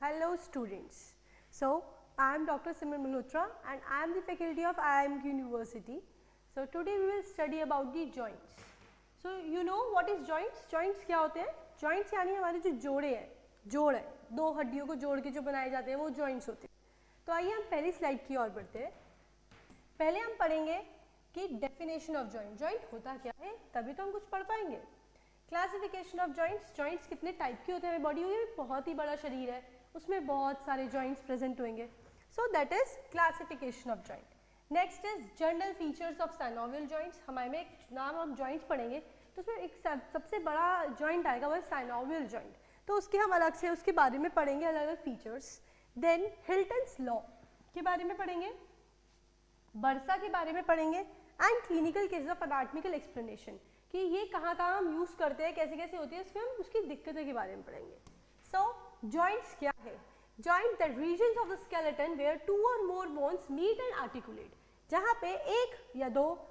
Hello students. So I am Dr. Simran Malhotra and I am the faculty of IIM University. So today we will study about the joints. So you know what is joints? Joints क्या होते हैं? Joints यानी हमारे जो जोड़े हैं, जोड़ है, दो हड्डियों को जोड़ के जो बनाए जाते हैं वो joints होते हैं. तो आइए हम पहली स्लाइड की ओर बढ़ते हैं. पहले हम पढ़ेंगे कि डेफिनेशन ऑफ जॉइंट. जॉइंट होता क्या है, तभी तो हम कुछ पढ़ पाएंगे. Classification of joints. जॉइंट्स कितने टाइप के होते हैं? बॉडी में बहुत ही बड़ा शरीर है, उसमें बहुत सारे जॉइंट्स प्रेजेंट होंगे. So that is classification of joint. Next is general features of synovial joints. हमारे में एक नाम हम जॉइंट्स पढ़ेंगे तो उसमें एक सबसे बड़ा जॉइंट आएगा, वो है साइनोवियल जॉइंट. तो उसके हम अलग से उसके बारे में पढ़ेंगे, अलग अलग फीचर्स. देन हिल्टन्स लॉ के बारे में पढ़ेंगे, बर्सा के बारे में पढ़ेंगे and clinical cases of anatomical explanation कि ये कहाँ कहाँ हम यूज़ करते हैं, कैसे कैसे होती है, इसमें हम उसकी दिक्कतों के बारे में पढ़ेंगे. सो जॉइंट्स क्या है? Joint the regions of the skeleton where two or more bones meet and articulate. जहाँ पे एक या दो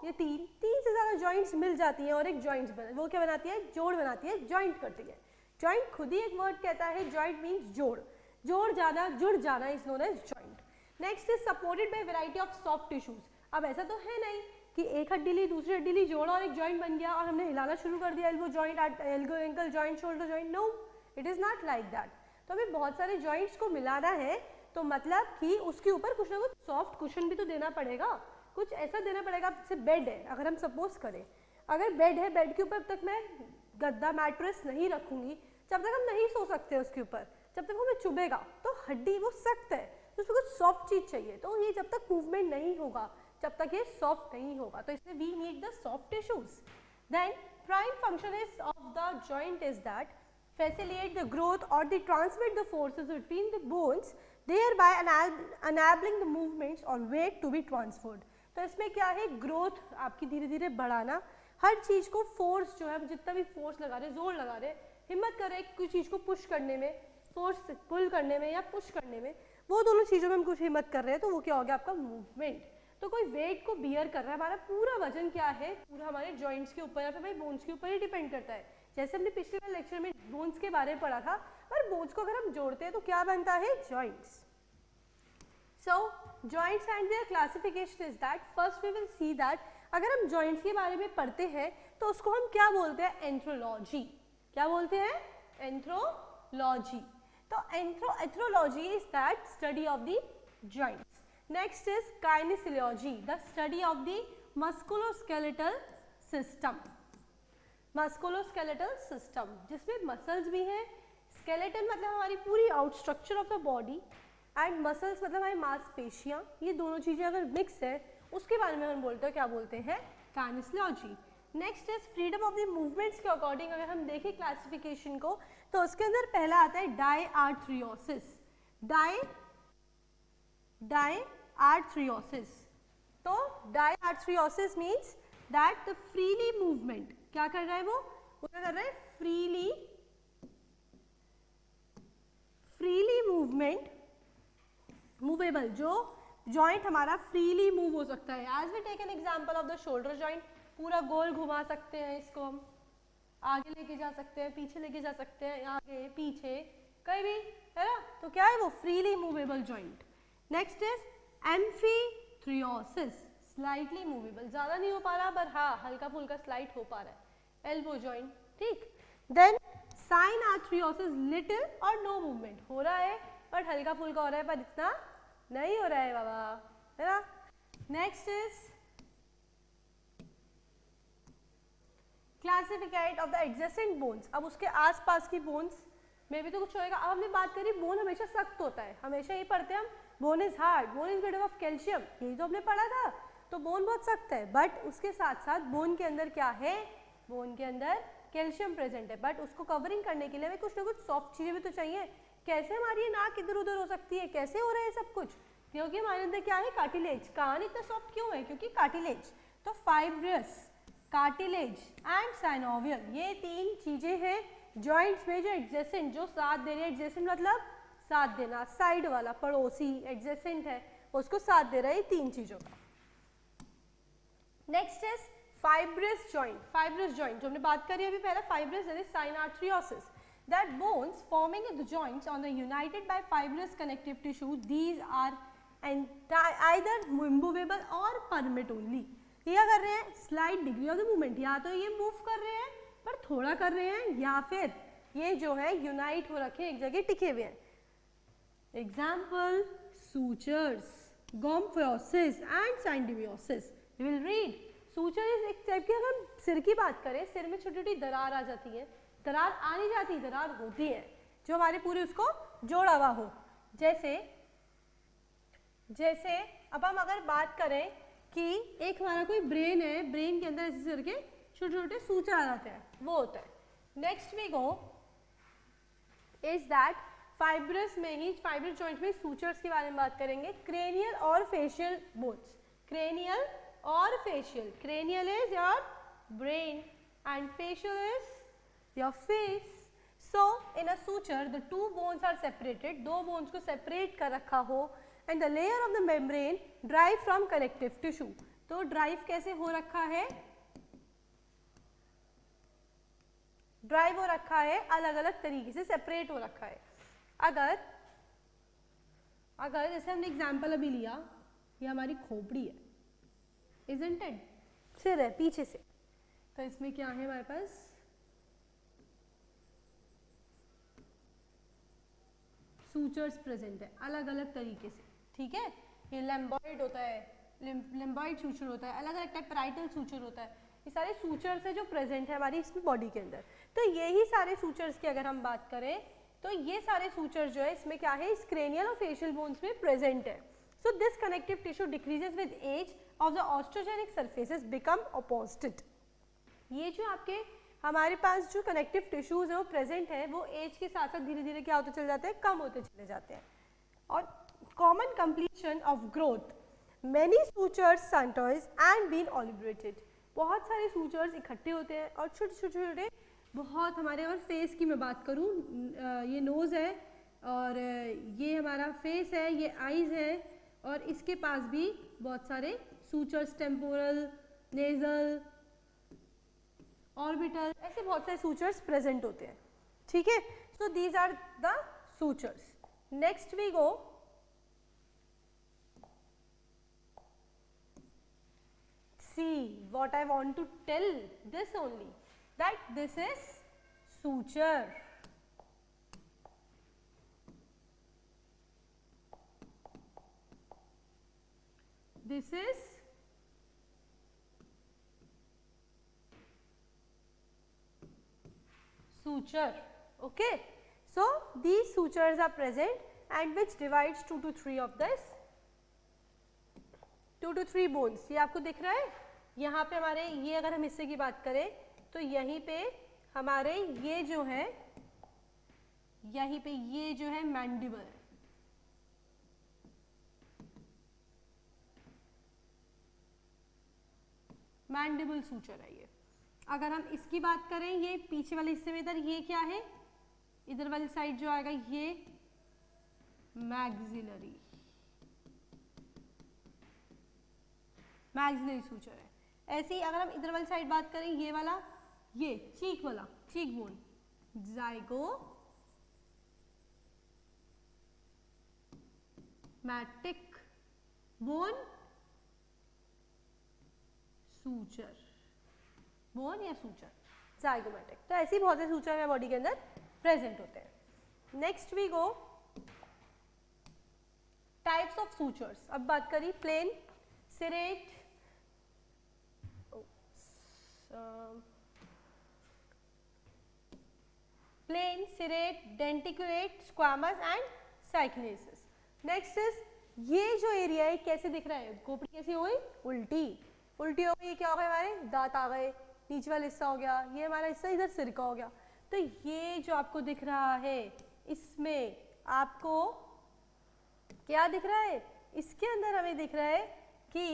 या तीन से ज़्यादा जॉइंट्स मिल जाती हैं और एक जॉइंट्स वो क्या बनाती है? जोड़ बनाती है, जॉइंट करती है. जॉइंट खुद ही एक वर्ड कहता है, जॉइंट मीन्स जोड़, जोड़ जाना, जुड़ जाना is known as joint. Next is supported by variety of soft tissues. अब ऐसा तो है नहीं कि एक हड्डी ली, दूसरी हड्डी ली, जोड़ा और एक जॉइंट बन गया और हमने हिलाना शुरू कर दिया, elbow joint, elbow ankle joint, shoulder joint. No, it is not like that. तो हमें बहुत सारे जॉइंट्स को मिलाना है, तो मतलब कि उसके ऊपर कुछ ना कुछ सॉफ्ट कुशन भी तो देना पड़ेगा. कुछ ऐसा देना पड़ेगा. जैसे बेड है, अगर हम सपोज करें, अगर बेड है, बेड के ऊपर तक मैं गद्दा मैट्रेस नहीं रखूंगी, जब तक हम नहीं सो सकते उसके ऊपर, जब तक हमें चुभेगा, तो हड्डी वो सख्त है, तो उसमें कुछ सॉफ्ट चीज चाहिए. तो ये जब तक मूवमेंट नहीं होगा, जब तक ये सॉफ्ट नहीं होगा, तो इसलिए we need the soft tissues. Then prime function is of the joint is that facilitate the growth or they transmit the forces between the bones, thereby enabling the movements or weight to be transferred. तो इसमें क्या है? Growth आपकी धीरे धीरे बढ़ाना, हर चीज़ को force जो है, जितना भी फोर्स लगा रहे, जोर लगा रहे, हिम्मत कर रहे हैं कुछ चीज़ को पुश करने में, फोर्स पुल करने में या पुश करने में, वो दोनों चीज़ों में हम कुछ हिम्मत कर रहे हैं, तो वो क्या हो गया? आपका मूवमेंट. तो कोई वेट को बियर कर रहा है, हमारा पूरा वजन क्या है? पूरा हमारे जॉइंट्स के ऊपर या फिर भाई बोन्स के ऊपर ही डिपेंड करता है. जैसे हमने पिछले वाले लेक्चर में बोन्स के बारे में पढ़ा था, पर बोन्स को अगर हम जोड़ते हैं तो क्या बनता है? Joints. So joints and their classification is that first we will see that अगर हम जॉइंट्स के बारे में पढ़ते हैं तो उसको हम क्या बोलते हैं? एंथ्रोलॉजी. क्या बोलते हैं? एंथ्रोलॉजी. तो arthrology is that study of the joints. Next is kinesiology, the study of the musculoskeletal system. Musculoskeletal system जिसमें मसल्स भी हैं. स्केलेटन मतलब हमारी पूरी out structure of the body and muscles मतलब हमारी मांसपेशियां. ये दोनों चीज़ें अगर मिक्स है, उसके बारे में हम बोलते हैं, क्या बोलते हैं? काइनेसियोलॉजी. Next is freedom of the movements के अकॉर्डिंग अगर हम देखें क्लासिफिकेशन को, तो उसके अंदर पहला आता है डायआर्थ्रियोसिस. डायआर्थ्रियोसिस. तो diarthrosis means that the freely movement क्या कर रहा है? वो क्या कर रहा है? फ्रीली मूवमेंट, मूवेबल, जो जॉइंट हमारा फ्रीली मूव हो सकता है. As we take an example of the shoulder joint, पूरा गोल घुमा सकते हैं इसको, हम आगे लेके जा सकते हैं, पीछे लेके जा सकते हैं, आगे पीछे कहीं भी, है ना? तो क्या है वो? Freely movable joint. Next is amphiarthrosis, slightly movable, ज्यादा नहीं हो पा रहा पर हाँ हल्का फुल्का स्लाइट हो पा रहा है. एल्बो जॉइंट, ठीक. देन साइनआर्थ्रियोसिस, लिटिल और नो मूवमेंट, हो रहा है बट हल्का फुल्का हो रहा है, पर इतना नहीं हो रहा है बाबा, है ना? Next is classification of the adjacent bones. अब उसके आसपास की बोन्स में भी तो कुछ होएगा. अब हमने बात करी बोन हमेशा सख्त होता है, हमेशा ये पढ़ते हैं हम, bone is hard, bone is made of calcium, यही तो हमने पढ़ा था. तो बोन बहुत सख्त है, बट उसके साथ साथ बोन के अंदर क्या है? बोन के अंदर कैल्शियम प्रेजेंट है, बट उसको कवरिंग करने के लिए हमें कुछ ना कुछ सॉफ्ट चीज़ें भी तो चाहिए. कैसे हमारी नाक इधर उधर हो सकती है? कैसे हो रहा है सब कुछ? क्योंकि हमारे अंदर क्या है? कार्टिलेज. कान इतना सॉफ्ट क्यों है? क्योंकि कार्टिलेज. तो फाइब्रस, कार्टिलेज एंड साइनोवियल, ये तीन चीज़ें हैं जॉइंट्स में जो एडजेसेंट, जो साथ दे रहे हैं. एडजेसेंट मतलब साथ देना, साइड वाला, पड़ोसी, एडजेसेंट है, उसको साथ दे रहा है, तीन चीज़ों का. Next is fibrous joint. Fibrous joint जो हमने बात करी अभी पहला, फाइब्रस यानी साइनआर्थ्रियोसिस. that bones forming the joints on the united by fibrous connective tissue, these are either movable or permit only. ये क्या कर रहे हैं, slide degree of the movement, या तो ये मूव कर रहे हैं पर थोड़ा कर रहे हैं, या फिर ये जो है यूनाइट हो रखे हैं, एक जगह टिके हुए हैं. Example sutures, gomphosis and syndesmosis. You will read suture is एक टाइप की, अगर हम सिर की बात करें, सिर में छोटी छोटी दरार आ जाती है, दरार आ नहीं जाती, दरार होती है जो हमारे पूरे उसको जोड़ा हुआ हो. जैसे अब हम अगर बात करें कि एक हमारा कोई ब्रेन है, ब्रेन के अंदर ऐसे करके छोटे छोटे सूचर आ जाते हैं, वो होता है. Next we go is that fibrous में ही, फाइब्रस जॉइंट में सूचर्स के बारे में बात करेंगे. क्रेनियल और फेशियल बोन्स, क्रेनियल और facial. Cranial is your brain and facial is your face. So in a suture the two bones are separated, दो बोन्स को सेपरेट कर रखा हो, and the layer of the membrane drive from connective tissue. तो drive कैसे हो रखा है, ड्राइव हो रखा है अलग अलग तरीके से, सेपरेट हो रखा है. अगर जैसे हमने एग्जाम्पल अभी लिया, ये हमारी खोपड़ी है, isn't it? सिर है पीछे से, तो इसमें क्या है हमारे पास, सूचर्स प्रेजेंट है अलग अलग तरीके से. ठीक है, ये लैम्बॉइड होता है, लैम्बॉइड सूचर होता है, अलग अलग टाइप पैराइटल सूचर होता है. ये सारे सूचर्स है जो प्रेजेंट है हमारी इसमें बॉडी के अंदर. तो यही सारे सूचर्स की अगर हम बात करें, तो ये सारे सूचर जो है इसमें क्या है, इस क्रेनियल और फेशियल बोन्स में प्रेजेंट है. So this connective tissue decreases with age of the osteogenic surfaces become opposite. ये जो आपके हमारे पास जो कनेक्टिव टिश्यूज है वो प्रेजेंट है, वो एज के साथ साथ धीरे धीरे क्या होते चले जाते हैं, कम होते चले जाते हैं. और common completion of growth, many sutures centres and been obliterated. बहुत सारे सूचर्स इकट्ठे होते हैं और छोटे छोटे छोटे बहुत, हमारे अगर फेस की मैं बात करूँ, ये नोज़ है और ये हमारा फेस है, ये आईज है, और इसके पास भी बहुत सारे सूचर्स, टेम्पोरल, नेजल, ऑर्बिटल, ऐसे बहुत सारे सूचर्स प्रेजेंट होते हैं. ठीक है, so these are the sutures. Next we go, see what I want to tell this only, that this is suture. This is suture. Okay, so these sutures are present and which divides 2 to 3 of this 2 to 3 bones. ये आपको दिख रहा है, यहाँ पे हमारे ये, अगर हम हिस्से की बात करें तो यहीं पे हमारे ये जो है, यहीं पे ये जो है मैंडिबल, मैंडिबल सूचर है ये. अगर हम इसकी बात करें, ये पीछे वाले हिस्से में, इधर ये क्या है, इधर वाली साइड जो आएगा ये मैक्सिलरी, मैक्सिलरी सूचर है. ऐसे ही अगर हम इधर वाली साइड बात करें, ये वाला, ये चीक वाला, cheek bone, zygomatic bone suture, bone या सूचर, ज़ाइगोमैटिक. तो ऐसी बहुत से सूचर है बॉडी के अंदर प्रेजेंट होते हैं. Next we go types of sutures. अब बात करी plane, serrate, plain, serrate, denticulate, squamous and cyclosis. Next is ये जो एरिया है कैसे दिख रहा है, खोपड़ी कैसी हो गई, उल्टी, उल्टी हो गई, क्या हो गया, हमारे दांत आ गए, नीचे वाला हिस्सा हो गया, ये हमारा हिस्सा इधर सिर का हो गया. तो ये जो आपको दिख रहा है, इसमें आपको क्या दिख रहा है, इसके अंदर हमें दिख रहा है कि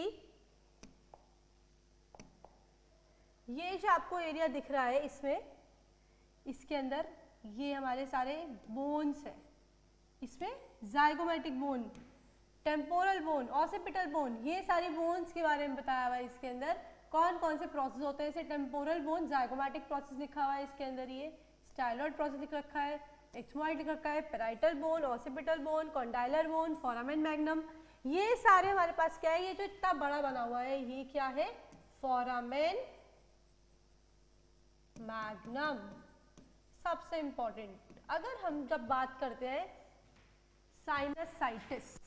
ये जो आपको एरिया दिख रहा है, इसमें, इसके अंदर ये हमारे सारे बोन्स हैं. इसमें zygomatic bone, temporal bone, occipital bone, ये सारी बोन्स के बारे में बताया हुआ है. इसके अंदर कौन कौन से प्रोसेस होते हैं, जैसे टेम्पोरल बोन, ज़ाइगोमैटिक प्रोसेस लिखा हुआ है इसके अंदर, ये स्टाइलॉइड प्रोसेस लिख रखा है, एक्समोइड लिख रखा है, parietal bone, occipital bone, condylar bone, foramen magnum, ये सारे हमारे पास क्या है, ये जो इतना बड़ा बना हुआ है ये क्या है, फोरामेन मैग्नम। सबसे इंपॉर्टेंट अगर हम जब बात करते हैं साइनसाइटिस,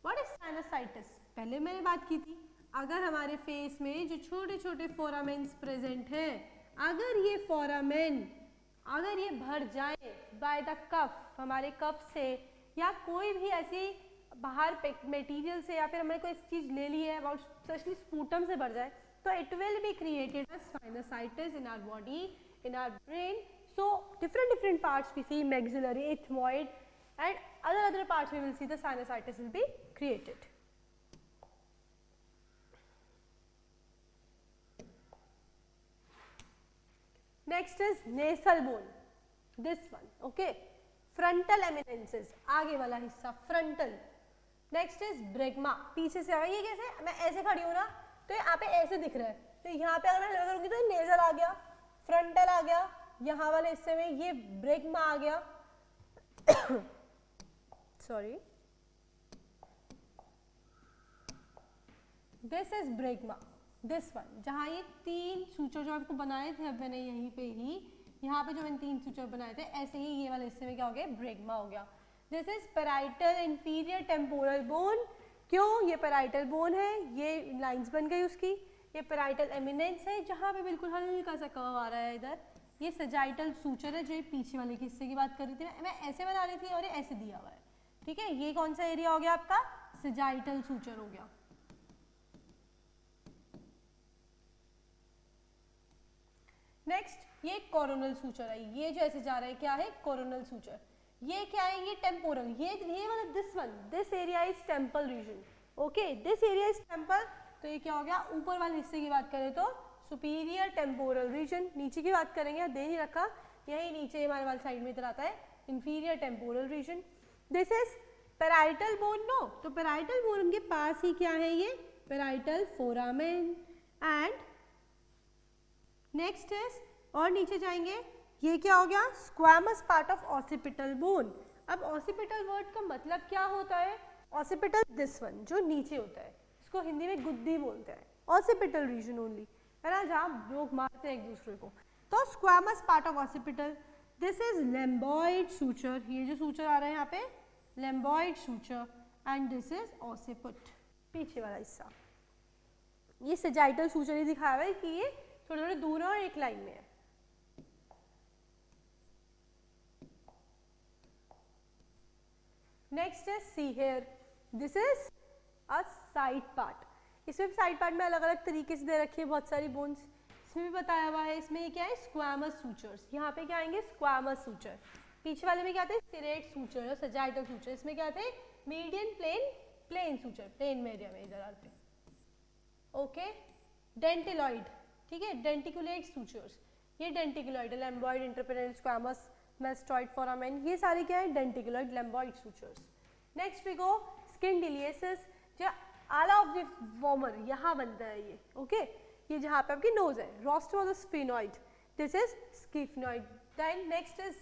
व्हाट इज साइनसाइटिस, पहले मैंने बात की थी, अगर हमारे फेस में जो छोटे छोटे फोरामेन्स प्रेजेंट हैं, अगर ये फोरामेन अगर ये भर जाए बाय द कफ, हमारे कफ से या कोई भी ऐसी बाहर मटेरियल से, या फिर हमें कोई चीज ले ली है और स्पेशली स्पूटम से भर जाए, तो it will be created as sinusitis in our body, in our brain. So different parts we see, maxillary, ethmoid and other parts we will see the sinusitis will be created. Next is nasal bone, this one, okay, frontal eminences, आगे वाला हिस्सा frontal. Next is bregma, पीछे से आएगा, ये कैसे, मैं ऐसे खड़ी हूँ ना तो यहाँ पे ऐसे दिख रहा है, तो यहाँ पे अगर मैं लगा करूँगी तो नेजल आ गया, फ्रंटल आ गया, यहाँ वाले हिस्से में ये ब्रेगमा आ गया sorry, this is bregma, this one, जहाँ ये तीन सूचर जो आपको बनाए थे अब मैंने यहीं पे ही, यहाँ पे जो मैंने तीन सूचर बनाए थे, ऐसे ही ये वाले हिस्से में क्या हो गया, ब्रेगमा हो गया. This is parietal inferior temporal bone. क्यों, ये पैराइटल बोन है, ये लाइंस बन गई उसकी, ये पैराइटल एमिनेंस है जहाँ पे बिल्कुल हल्का सा कर्व आ रहा है इधर, ये सजाइटल सूचर है जो ये पीछे वाले हिस्से की बात कर रही थी मैं ऐसे बना रही थी और ये ऐसे दिया हुआ है, ठीक है, ये कौन सा एरिया हो गया आपका, सजाइटल सूचर हो गया. नेक्स्ट ये कोरोनल सूचर है, ये जो ऐसे जा रहा है क्या है, कोरोनल सूचर. ये क्या है, ये टेम्पोरल, ये वाला this one, this area is temple region, okay, this area is temple. तो ये क्या हो गया, ऊपर वाले हिस्से की बात करें तो सुपीरियर टेम्पोरल रीजन, नीचे की बात करेंगे दे नहीं रखा, यही नीचे हमारे वाले साइड में इधर आता है inferior temporal region. This is parietal bone, no, तो पैराइटल बोन के पास ही क्या है, ये parietal foramen. And next is, और नीचे जाएंगे, ये क्या हो गया, squamous part of occipital bone. अब ऑसिपिटल वर्ड का मतलब क्या होता है, ऑसिपिटल दिस वन जो नीचे होता है, इसको हिंदी में गुद्दी बोलते हैं, ऑसिपिटल रीजन ओनली, है ना, जहाँ लोग मारते हैं एक दूसरे को. तो squamous part of occipital. This is lambdoid suture, ये जो सूचर आ रहा है यहाँ पे lambdoid suture, and this is occiput, पीछे वाला हिस्सा. ये सजाइटल सूचर ही दिखाया हुआ है कि ये थोड़े थोड़े दूर है और एक लाइन में है. Next is see here, this is a side part. इसमें भी साइड पार्ट में अलग अलग तरीके से दे रखी है बहुत सारी बोन्स, इसमें भी बताया हुआ है. इसमें क्या है, स्क्वैमस सूचर्स, यहाँ पे क्या आएंगे, स्क्वैमस सूचर. पीछे वाले में क्या थे, सिरेट सूचर और सजाइटल सूचर. इसमें क्या थे, मीडियन प्लेन सूचर, प्लेन में एरिया में इधर आते हैं, ओके. डेंटिलॉइड, ठीक है, डेंटिकुलेट सूचर्स, ये denticulate, lambdoid, interparietal, squamous, mastoid, foramen, ये सारे क्या है, denticulate, lambdoid sutures. Next we go schindylesis, जो आला ऑफ द वॉमर यहाँ बनता है ये, ओके, ये जहाँ पे आपकी नोज है, rostrum of the sphenoid, this is sphenoid. Then next is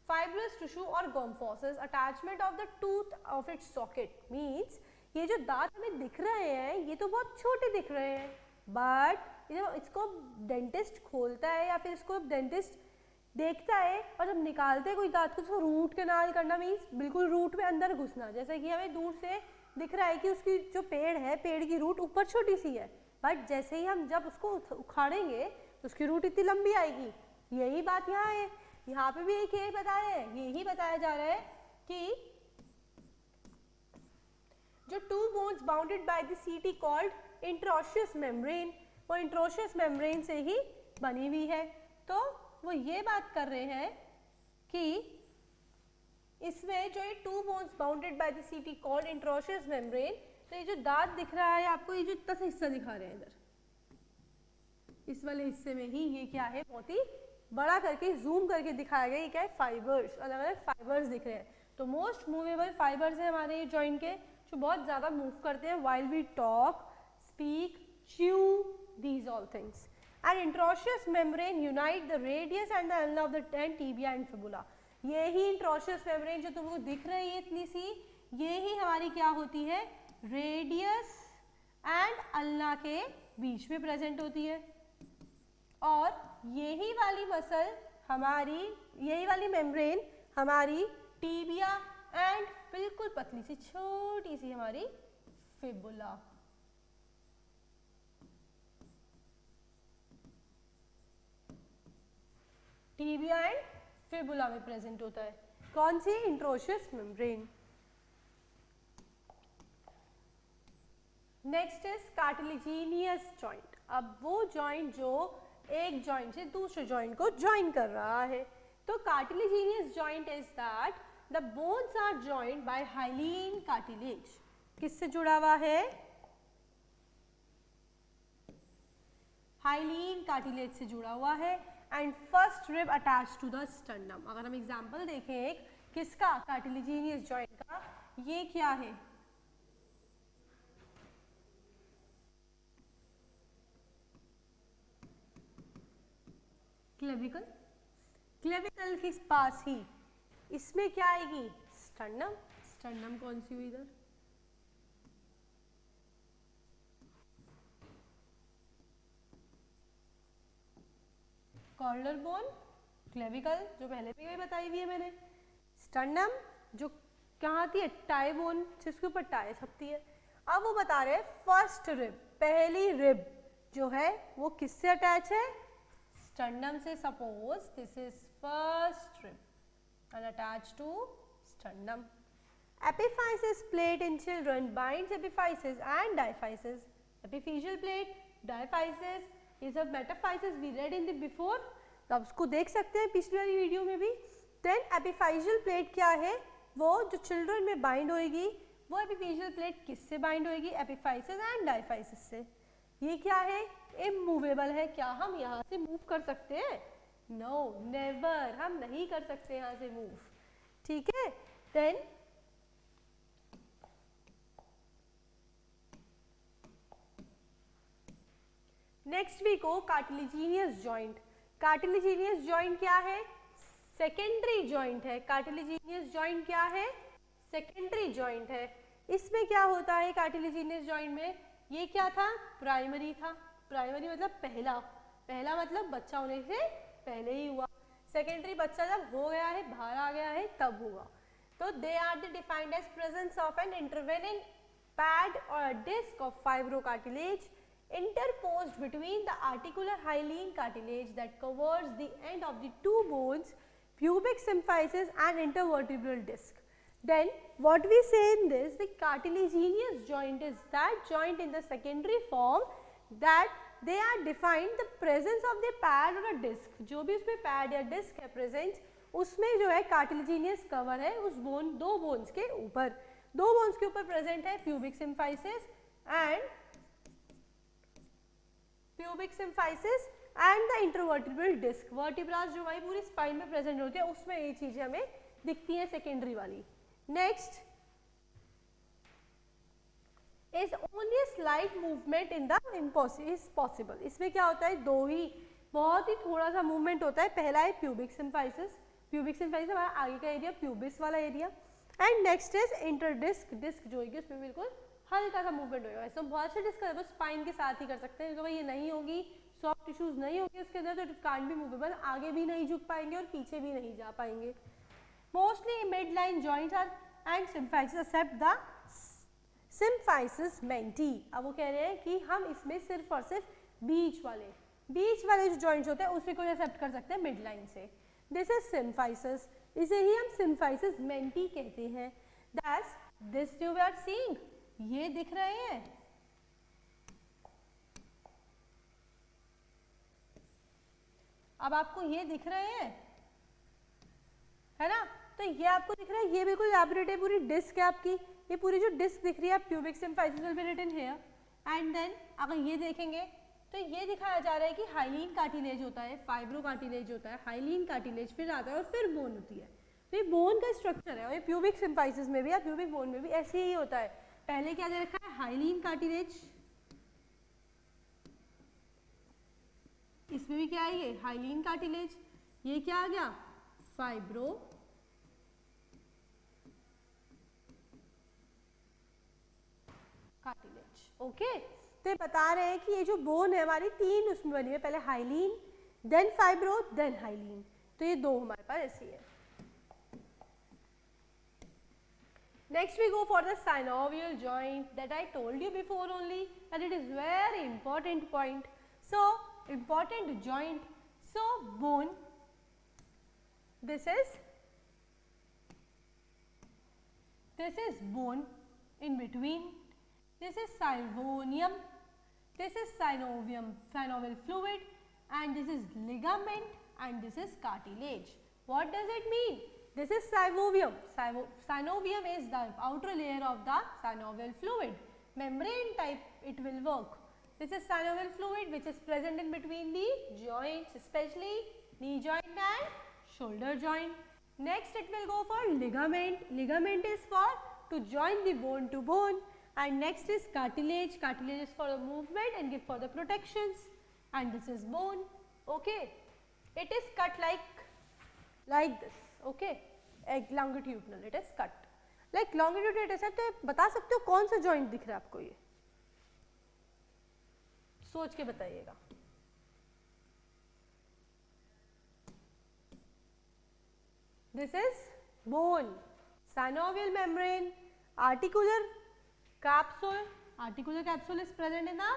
fibrous tissue और gomphosis, attachment of the tooth of its socket, means ये जो दांत हमें दिख रहे हैं ये तो बहुत छोटे दिख रहे हैं, बट जब इसको डेंटिस्ट खोलता है या फिर इसको डेंटिस्ट देखता है और जब निकालते हैं कोई दांत को, तो रूट कैनाल करना मीन्स बिल्कुल रूट में अंदर घुसना. जैसे कि हमें दूर से दिख रहा है कि उसकी जो पेड़ है, पेड़ की रूट ऊपर छोटी सी है, बट जैसे ही हम जब उसको उखाड़ेंगे तो उसकी रूट इतनी लंबी आएगी. यही बात यहाँ है, यहाँ पे भी एक यही बताया है, यही बताया जा रहा है कि जो two bones bounded by the sheet called interosseous membrane, वो इंट्रोशियस मेम्ब्रेन से ही बनी हुई है. तो वो ये बात कर रहे हैं कि इसमें जो ये two bones bounded by the sheet called interosseous membrane, तो ये जो दांत दिख रहा है आपको, ये जो इतना सा हिस्सा दिखा रहे हैं इधर, इस वाले हिस्से में ही ये क्या है, बहुत ही बड़ा करके जूम करके दिखाया गया. ये क्या है, फाइबर्स, अलग अलग फाइबर्स दिख रहे हैं. तो मोस्ट मूवेबल फाइबर्स हैं हमारे ये जॉइंट के, जो बहुत ज़्यादा मूव करते हैं while we talk, speak, chew, these all things. And interosseous membrane unite the radius and the ulna of the tibia and fibula. ये ही इंट्रोशियस मेम्ब्रेन जो तुमको दिख रही है इतनी सी, ये ही हमारी क्या होती है, रेडियस एंड अल्ना के बीच में प्रेजेंट होती है। और यही वाली मसल हमारी, यही वाली मेम्ब्रेन हमारी टिबिया एंड बिल्कुल पतली सी छोटी सी हमारी फिबुला। टिबिया एंड फिबुला में प्रेजेंट होता है। कौन सी, interosseous membrane. Next is cartilaginous joint. अब वो जॉइंट जो एक जॉइंट से दूसरे जॉइंट को जॉइन कर रहा है। तो cartilaginous joint is that the bones are joined by hyaline cartilage. किससे जुड़ा हुआ है, हाइलीन कार्टिलेज से जुड़ा हुआ है। And first rib attach to the sternum. अगर हम एग्जांपल देखें एक किसका, कार्टिलेजिनियस जॉइंट का, ये क्या है, क्लेविकल। क्लेविकल के पास ही इसमें क्या आएगी, स्टर्नम। स्टर्नम कौन सी हुई इधर, कॉर्नर बोन, क्लेविकल जो पहले भी बताई हुई है मैंने, स्टर्नम जो कहाँ आती है, टाई बोन जिसके ऊपर टाई छपती है। अब वो बता रहे हैं फर्स्ट रिब, पहली रिब जो है वो किससे अटैच है, स्टर्नम से। Suppose this is first rib and attached to sternum. Epiphysis plate in children binds epiphysis and diaphysis. Epiphyseal plate, diaphysis is a metaphysis we read in the before. तो आप उसको देख सकते हैं पिछली वाली वीडियो में भी। Then epiphyseal plate क्या है, वो जो चिल्ड्रन में बाइंड होएगी, वो epiphyseal plate किससे बाइंड होएगी, एपिफाइसिस एंड डायफाइसिस से। ये क्या है, इमूवेबल है। क्या हम यहाँ से मूव कर सकते हैं, नो नेवर, हम नहीं कर सकते यहाँ से मूव, ठीक है। देन नेक्स्ट वीक को कार्टिलेजिनियस जॉइंट। कार्टिलेजिनियस जॉइंट क्या है, सेकेंडरी जॉइंट है। कार्टिलेजिनियस जॉइंट क्या है, सेकेंडरी जॉइंट है। इसमें क्या होता है कार्टिलेजिनियस जॉइंट में, ये क्या था, प्राइमरी था। प्राइमरी मतलब पहला, पहला मतलब बच्चा होने से पहले ही हुआ। सेकेंडरी बच्चा जब हो गया है, बाहर आ गया है, तब हुआ। तो they are the defined as presence of an intervening pad और disc of fibrocartilage interposed between the articular hyaline cartilage that covers the end of the two bones, pubic symphysis and intervertebral disc. Then what we say in this, the cartilaginous joint is that joint in the secondary form that they are defined the presence of the pad or a disc. जो भी उसमें pad या disc है present, उसमें जो है cartilaginous cover है उस bone, दो bones के ऊपर, दो bones के ऊपर present है pubic symphysis and pubic symphysis and the intervertebral disc. Vertebras जो हमारी पूरी स्पाइन में प्रेजेंट होती है, उसमें ये चीजें हमें दिखती हैं सेकेंडरी वाली। Next is only a slight movement in the is possible. इसमें क्या होता है, दो ही, बहुत ही थोड़ा सा मूवमेंट होता है। पहला है प्यूबिक सिम्फाइसिस, प्यूबिक सिम्फाइसिस हमारा आगे का एरिया, प्यूबिस वाला area. And next is interdisc, disc जो होगी उसमें बिल्कुल हल्का सा मूवमेंट होगा। ऐसा बहुत अच्छे डिस्क है, स्पाइन के साथ ही कर सकते हैं, क्योंकि ये नहीं होगी, सॉफ्ट टिश्यूज नहीं होगी उसके अंदर, तो इट कांट बी मूवेबल, आगे भी नहीं झुक पाएंगे और पीछे भी नहीं जा पाएंगे। Mostly mid line joints are and symphysis except the symphysis menti. अब वो कह रहे हैं कि हम इसमें सिर्फ और सिर्फ बीच वाले जो जॉइंट्स होते हैं उसमें कोई एक्सेप्ट कर सकते हैं मिड लाइन से। दिस इज सिम्फाइसिस, इसे ही हम सिम्फाइसिस मेंटी कहते हैं। That's this you are seeing, ये दिख रहे हैं, अब आपको ये दिख रहे हैं, है ना, तो ये आपको दिख रहा है, ये बिल्कुल एलैबोरेट है, पूरी डिस्क है आपकी, ये पूरी जो डिस्क दिख रही है, pubic symphysis will be written here. And then अगर ये देखेंगे तो ये दिखाया जा रहा है कि हाइलीन कार्टिलेज होता है, फाइब्रो कार्टिलेज होता है, हाइलीन कार्टिलेज फिर आता है और फिर बोन होती है। तो ये बोन का स्ट्रक्चर है और ये प्यूबिक सिम्फाइसिस में भी या प्यूबिक बोन में भी ऐसे ही होता है। पहले क्या दे रखा है, हाइलीन कार्टिलेज, इसमें भी क्या है ये हाइलीन कार्टिलेज, ये क्या आ गया फाइब्रो कार्टिलेज। ओके, तो ये बता रहे हैं कि ये जो बोन है हमारी तीन उसमें बनी है, पहले hyaline then fibro then hyaline, तो ये दो हमारे पास ऐसी है। Next we go for the synovial joint that I told you before only that it is very important point. So important joint, so bone, this is bone in between, this is synovium, this is synovial fluid, and this is ligament, and this is cartilage. What does it mean? This is synovium. Synovium is the outer layer of the synovial fluid. Membrane type it will work. This is synovial fluid which is present in between the joints, especially knee joint and shoulder joint. Next it will go for ligament. Ligament is for to join the bone to bone. And next is cartilage. Cartilage is for the movement and give for the protections. And this is bone. Okay. It is cut like this. Okay, longitudinal it is cut like longitudinal it is. तो बता सकते हो कौन सा joint दिख रहा है आपको, ये सोच के बताइएगा। This is bone, synovial membrane, articular capsule is present in the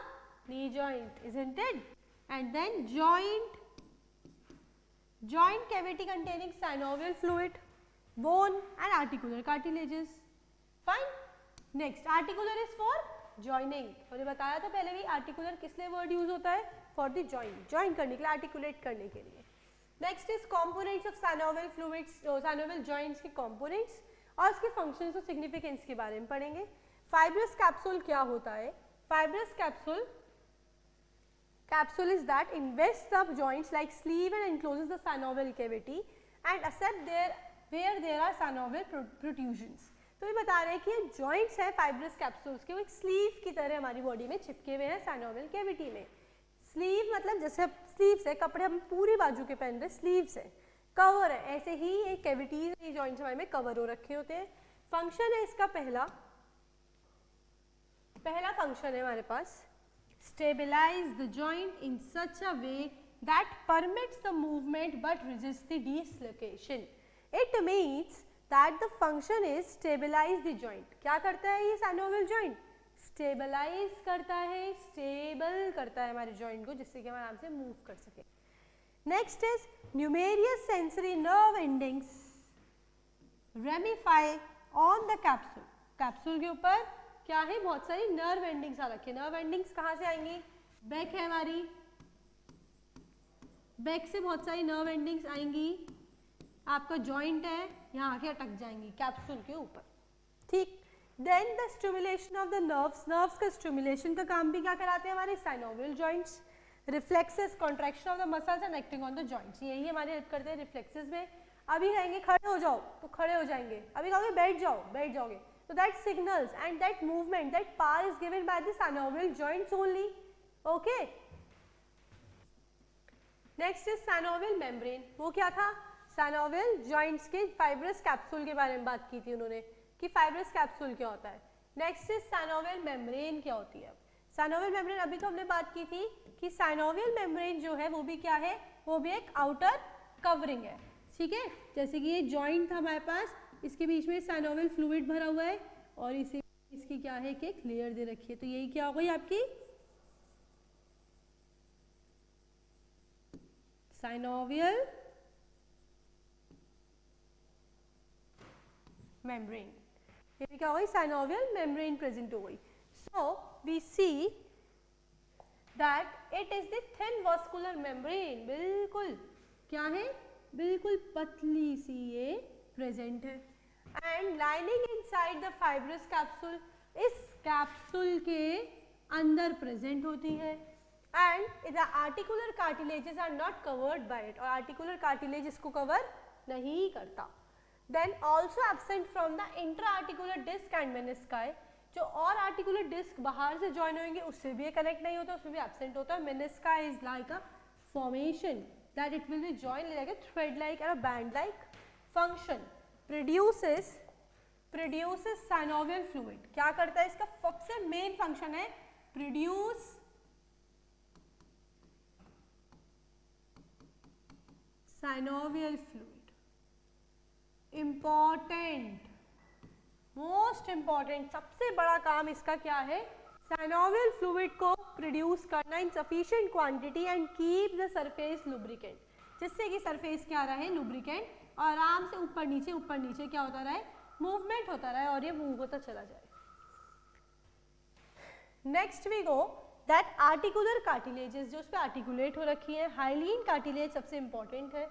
knee joint, isn't it? And then joint cavity containing synovial fluid, bone and articular cartilages. Fine. Next articular is for joining, और ये बताया था पहले भी articular किस लिए word use होता है, for the join करने के लिए, articulate करने के लिए। Next is components of synovial fluids, synovial joints के components और उसके functions और significance के बारे में पढ़ेंगे। Fibrous capsule क्या होता है? Fibrous capsule is that invests the joints like sleeve and encloses the synovial cavity and except where there are synovial protrusions. तो ये बता रहे हैं कि ये joints है fibrous capsules के, वो एक sleeve की तरह हमारी body में चिपके हुए हैं synovial cavity में। sleeve मतलब जैसे sleeves है, कपड़े हम पूरी बाजू के पहन रहे, sleeves है, cover है, ऐसे ही ये cavities ये joints हमारे में cover हो रखे होते हैं। function है इसका पहला function है हमारे पास, stabilize the joint in such a way that permits the movement but resists the dislocation. It means that the function is stabilize the joint. क्या करता है ये synovial joint? Stabilize करता है, stable करता है हमारे joint को, जिससे कि हम आराम से move कर सके। Next is numerous sensory nerve endings ramify on the capsule. capsule के ऊपर क्या है, बहुत सारी नर्व एंडिंग्स आ रखी है। नर्व एंडिंग्स कहाँ से आएंगी? बैक है हमारी, बैक से बहुत सारी नर्व एंडिंग्स आएंगी, आपका जॉइंट है यहाँ आके अटक जाएंगी कैप्सूल के ऊपर, ठीक। Then the stimulation of the nerves का स्टिमुलेशन का काम भी क्या कराते हैं हमारे synovial joints. Reflexes, contraction of the muscles and acting on the joints, यही हमारे हेल्प करते हैं रिफ्लेक्सेस में। अभी कहेंगे खड़े हो जाओ तो खड़े हो जाएंगे, अभी कहोगे बैठ जाओ बैठ जाओगे। So that signals and that movement, that power is given by the synovial joints only. Okay. Next is synovial membrane. वो क्या था? synovial joints के fibrous capsule के बारे में बात की थी उन्होंने कि fibrous capsule क्या होता है। Next is synovial membrane क्या होती है? synovial membrane अभी तो हमने बात की थी कि synovial membrane जो है वो भी क्या है, वो भी एक outer covering है, ठीक है। जैसे कि ये joint था हमारे पास, इसके बीच में साइनोवियल फ्लूइड भरा हुआ है और इसे इसकी क्या है कि एक लेयर दे रखी है, तो यही क्या हो गई आपकी साइनोवियल मेम्ब्रेन, ये भी क्या हो गई साइनोवियल मेम्ब्रेन प्रेजेंट हो गई। So we see that it is the thin vascular membrane, बिल्कुल क्या है, बिल्कुल पतली सी ये प्रेजेंट है। And lining inside the fibrous capsule, इस कैप्सूल के अंदर प्रेजेंट होती है। And the articular cartilages are not covered by it, और आर्टिकुलर कार्टिलेज इसको कवर नहीं करता। Then also absent from the intra articular disc and menisci, जो और आर्टिकुलर डिस्क बाहर से ज्वाइन होंगे उससे भी कनेक्ट नहीं होता, उसमें भी एब्सेंट होता है। Menisci is like a formation that it will be joined like a thread like or a band like function. Produces synovial fluid. क्या करता है, इसका सबसे मेन फंक्शन है produce synovial fluid. Important, most important, सबसे बड़ा काम इसका क्या है, synovial fluid को प्रोड्यूस करना in sufficient quantity and keep the surface lubricant, जिससे कि सरफेस क्या रहे लुब्रिकेंट और आराम से ऊपर नीचे क्या होता रहे, मूवमेंट होता रहे और ये मूव होता चला जाए. Next we go that articular cartilages, जो उस पर आर्टिकुलेट हो रखी है, हाइलीन कार्टिलेज सबसे इंपॉर्टेंट है,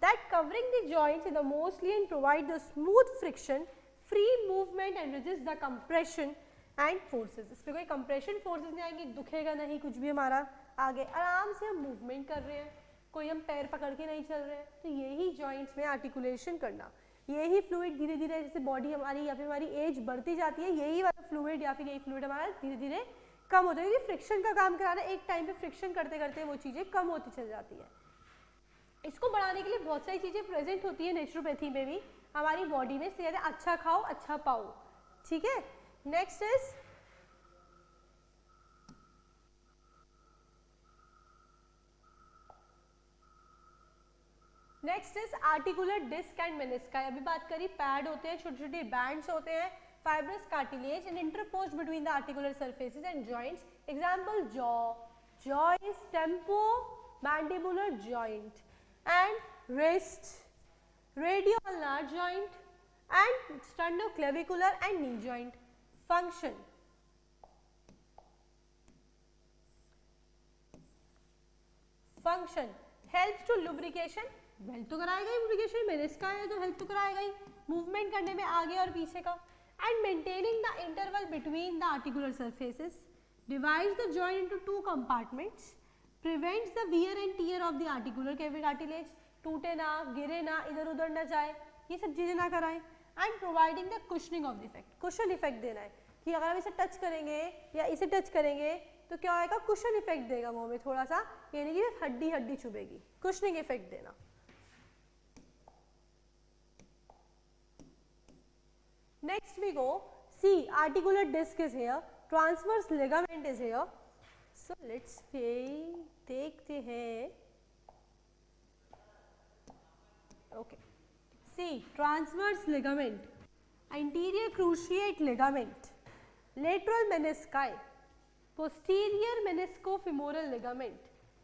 that covering the joints in the mostly and provide the smooth friction, free movement and resist the compression and forces. इस पर कोई कंप्रेशन फोर्सेस नहीं आएंगे, दुखेगा नहीं कुछ भी हमारा, आगे आराम से हम मूवमेंट कर रहे हैं, कोई हम पैर पकड़ के नहीं चल रहे हैं. तो यही जॉइंट्स में आर्टिकुलेशन करना, यही फ्लूइड धीरे धीरे जैसे बॉडी हमारी या फिर हमारी एज बढ़ती जाती है, यही वाला फ्लूइड या फिर यही फ्लूइड हमारा धीरे धीरे कम होता है, क्योंकि फ्रिक्शन का काम कराना, एक टाइम पे फ्रिक्शन करते करते वो चीज़ें कम होती चल जाती है. इसको बढ़ाने के लिए बहुत सारी चीज़ें प्रेजेंट होती है नेचुरोपैथी में भी हमारी बॉडी में. इसलिए अच्छा खाओ अच्छा पाओ, ठीक है. Next is articular disc and menisci. अभी बात करी, पैड होते हैं, छोटे छोटे बैंड्स होते हैं, fibrous cartilage and interposed between the articular surfaces and joints. Example, jaw is temporomandibular joint, and wrist, radioulnar joint, and sternoclavicular and knee joint. Function, helps to lubrication, help तो कराएगा ही, lubrication मेनिस्का है तो help तो कराएगा ही, movement करने में आगे और पीछे का, and maintaining the interval between the articular surfaces, divides the joint into two compartments, prevents the wear and tear of the articular cartilage, टूटे ना, गिरे ना, इधर उधर ना जाए, ये सब चीज़ें ना कराएं, and providing the cushioning of the effect. Cushion effect देना है कि अगर हम इसे टच करेंगे या इसे टच करेंगे तो क्या आएगा, कुशन इफेक्ट देगा मुंह में थोड़ा सा, यानी कि हड्डी हड्डी चुभेगी, कुशनिंग इफेक्ट देना. Next we go, see articular disc is here, transverse ligament is here. So let's देखते हैं. Okay, see transverse ligament, anterior cruciate ligament, lateral menisci, posterior meniscofemoral ligament,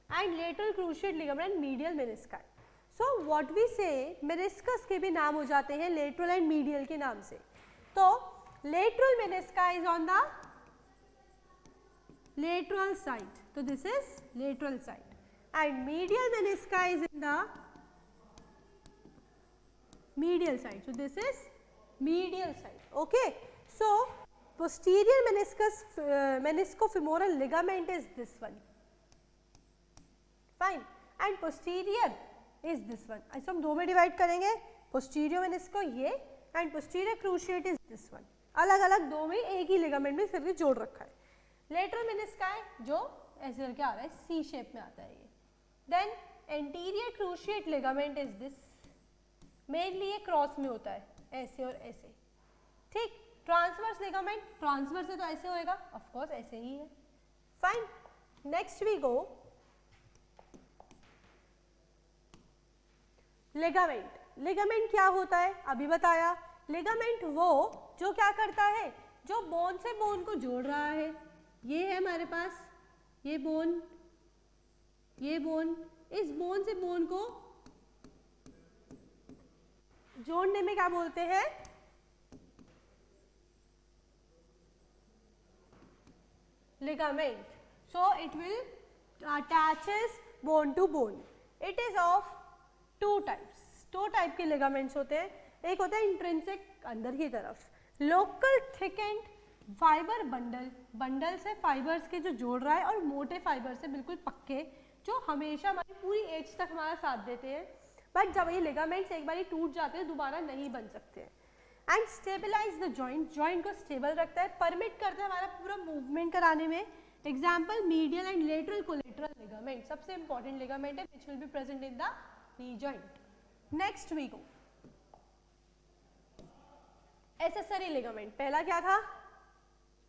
and lateral cruciate ligament and medial menisci. So what we say, meniscus के भी नाम हो जाते हैं lateral and medial के नाम से. तो lateral menisci is on the lateral side, so this is lateral side, and medial menisci is in the medial side, so this is medial side. Okay, so posterior meniscus meniscofemoral ligament is this one, fine, and posterior is this one. ऐसे हम दो में divide करेंगे, posterior menisco ये and posterior cruciate is this one, अलग अलग दो में एक ही लिगामेंट में फिर भी जोड़ रखा है. lateral menisci जो ऐसे करके आ रहा है, सी शेप में आता है ये. Then anterior cruciate ligament is this, mainly ये क्रॉस में होता है, ऐसे और ऐसे, ठीक. ट्रांसवर्स लिगामेंट, ट्रांसवर्स है तो ऐसे होएगा, ऑफ कोर्स ऐसे ही है, fine. Next we go ligament. Ligament क्या होता है अभी बताया. लिगामेंट वो जो क्या करता है, जो बोन से बोन को जोड़ रहा है. ये है हमारे पास ये बोन, इस बोन से बोन को जोड़ने में क्या बोलते हैं, ligament. So it will attaches bone to bone. It is of two types. दो टाइप के लिगामेंट्स होते हैं. एक होता है इंट्रिंसिक, अंदर की तरफ, local thick and fibre bundle, bundle से फाइबर्स के जो जोड़ रहा है, और मोटे फाइबर से बिल्कुल पक्के, जो हमेशा हमारी पूरी एज तक हमारा साथ देते हैं. बट जब ये लिगामेंट्स एक बार टूट जाते हैं दोबारा नहीं बन सकते हैं. And stabilize the joint, joint को स्टेबल रखता है, परमिट करता है हमारा पूरा मूवमेंट कराने में. Example medial and lateral collateral ligament, सबसे इंपॉर्टेंट लिगामेंट है which will be present in the knee joint. Next we go accessory ligament. पहला क्या था?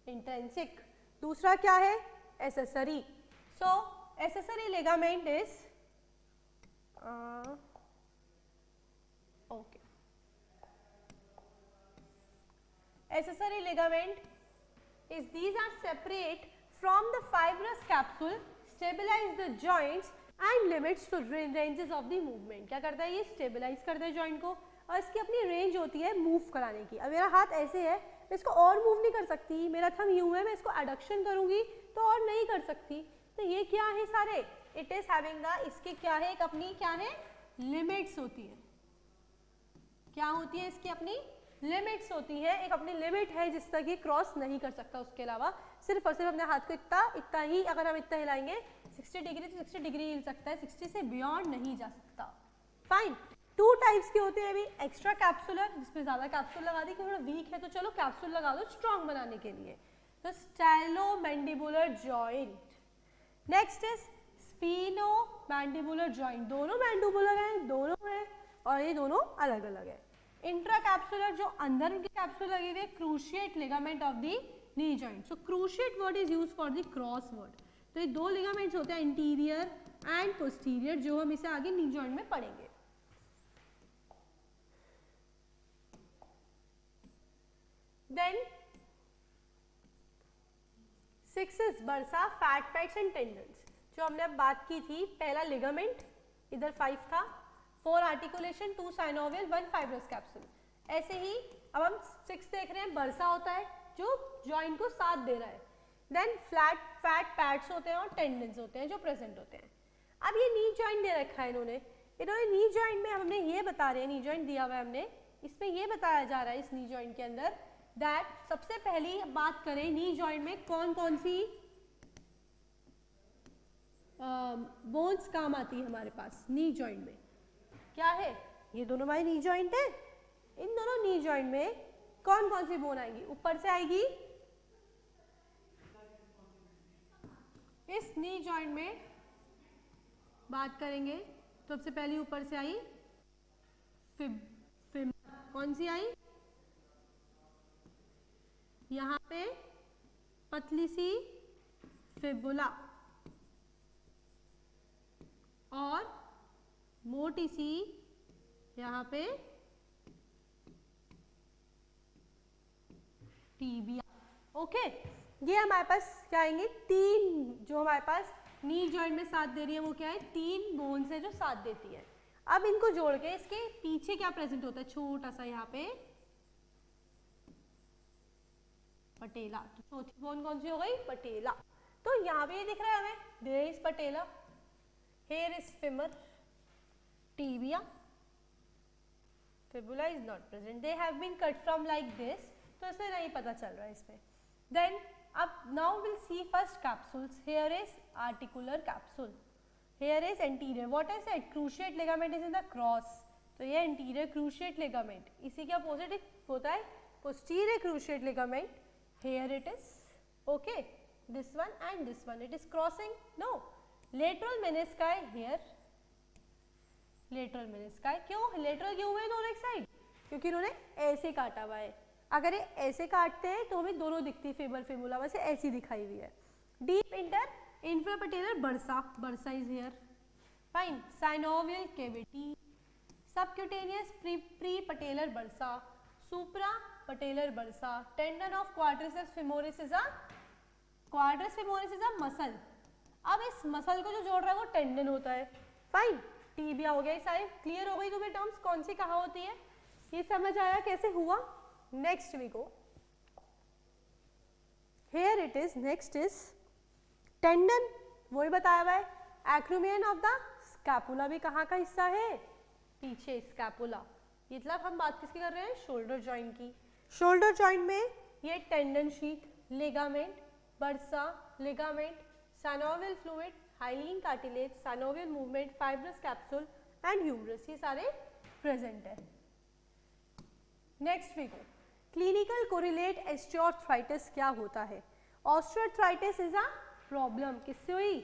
इंट्रिंसिक. दूसरा क्या है? Accessory. So accessory ligament is okay. Accessory ligament is these are separate from the fibrous capsule, stabilize the joints and limits to ranges of the movement. क्या करता है ये? स्टेबलाइज करता है जॉइंट को और इसकी अपनी रेंज होती है मूव कराने की. अब मेरा हाथ ऐसे है, मैं इसको और मूव नहीं कर सकती. मेरा थंब यूं है, मैं इसको एडक्शन करूंगी तो और नहीं कर सकती. तो ये क्या है सारे? इट इज हैविंग द, इसके क्या है? एक अपनी क्या है? लिमिट्स होती है. क्या होती है इसकी? अपनी लिमिट्स होती है. एक अपनी लिमिट है जिस तक ये क्रॉस नहीं कर सकता. उसके अलावा सिर्फ और सिर्फ अपने हाथ को इतना ही, अगर हम इतना हिलाएंगे 60 डिग्री तो 60 डिग्री हिल सकता है, 60 से बियॉन्ड नहीं जा सकता. फाइन. 2 टाइप्स के होते हैं अभी. एक्स्ट्रा कैप्सुलर, जिसमें ज्यादा कैप्सूल लगा दी, थोड़ा वीक है तो चलो कैप्सूल लगा दो स्ट्रॉन्ग बनाने के लिए. तो stylomandibular joint. Next is sphenomandibular joint. दोनों मैंडिबुलर हैं, दोनों हैं और ये दोनों अलग अलग है. इंट्रा कैप्सुलर, जो अंदर उनके कैप्सूल लगे हुए, cruciate ligament of the knee joint. So cruciate word is used for the cross word. तो ये 2 लिगामेंट्स होते हैं, इंटीरियर एंड पोस्टीरियर, जो हम इसे आगे नी जॉइंट में पढ़ेंगे. Then 6 is bursa, fat packs and tendons. जो हमने अब बात की थी, पहला लिगामेंट, इधर 5 था, 4 आर्टिकुलेशन, 2 साइनोवियल, 1 फाइब्रस कैप्सूल. ऐसे ही अब हम 6 देख रहे हैं, बर्सा होता है जो जॉइंट को साथ दे रहा है. देन फैट पैड्स होते हैं और टेंडन्स होते हैं जो प्रेजेंट होते हैं. अब ये नी जॉइंट दे रखा है इन्होंने नी जॉइंट में हमने ये बता रहे हैं, नी जॉइंट दिया हुआ है हमने, इसमें ये बताया जा रहा है इस नी जॉइंट के अंदर दैट सबसे पहली बात करें नी जॉइंट में कौन कौन सी बोन्स काम आती है हमारे पास नी जॉइंट में. क्या है? ये दोनों हमारी नी जॉइंट है. इन दोनों नी जॉइंट में कौन कौन सी बोन आएगी? ऊपर से आएगी, इस नी जॉइंट में बात करेंगे तो सबसे पहली ऊपर से आई फिम. कौन सी आई? यहाँ पे पतली सी फिबुला और मोटी सी यहाँ पे टीबिया. ओके, ये हमारे पास क्या आएंगे? 3 जो हमारे पास नी जॉइंट में साथ दे रही है वो क्या है? 3 बोन्स है जो साथ देती है. अब इनको जोड़ के इसके पीछे क्या प्रेजेंट होता है? छोटा सा यहाँ पे पटेला. तो चौथी बोन कौन सी हो गई? पटेला. तो यहाँ पे ये दिख रहा है हमें, there is patella, here is femur, tibia, fibula is not present. They have been cut from like this. तो इसे नहीं पता चल रहा है इसमें. Then अब now we'll see first capsules. Here is articular capsule. Here is anterior. What I said? Cruciate ligament is in the cross. तो ये anterior cruciate ligament. इसी के opposite होता है posterior cruciate ligament. Here it is. Okay. This one and this one. It is crossing. No. Lateral menisci here. Lateral menisci. क्यों? Lateral क्यों हुए दोनों एक साइड? क्योंकि इन्होंने ऐसे काटा हुआ है. अगर ये ऐसे काटते हैं तो हमें दोनों दिखती है, फेबर फिबुला वैसे ऐसी दिखाई हुई है. Deep infrapatellar bursa, bursa is here. Fine. Synovial cavity, subcutaneous prepatellar bursa, suprapatellar bursa. Tendon of quadriceps femoris is a, quadriceps femoris is a muscle. अब इस मसल को जो जोड़ रहा है वो टेंडन होता है. फाइन. टीबिया हो गया. ये सारी क्लियर हो गई तुम्हें टर्म्स कौन सी कहाँ होती है? ये समझ आया कैसे हुआ? Next we go. Here it is. Next is tendon, वही बताया हुआ है. एक्रोमियन ऑफ द स्कैपुला भी कहाँ का हिस्सा है? पीछे स्कैपुला. मतलब हम बात किसकी कर रहे हैं? शोल्डर जॉइंट की. शोल्डर जॉइंट में ये tendon sheath, ligament, bursa, ligament, synovial fluid, hyaline cartilage, synovial movement, fibrous capsule and humerus, ये सारे प्रेजेंट है. Next we go. Clinical correlate osteoarthritis क्या होता है? ऑस्टियोआर्थराइटिस इज अ प्रॉब्लम किससे हुई?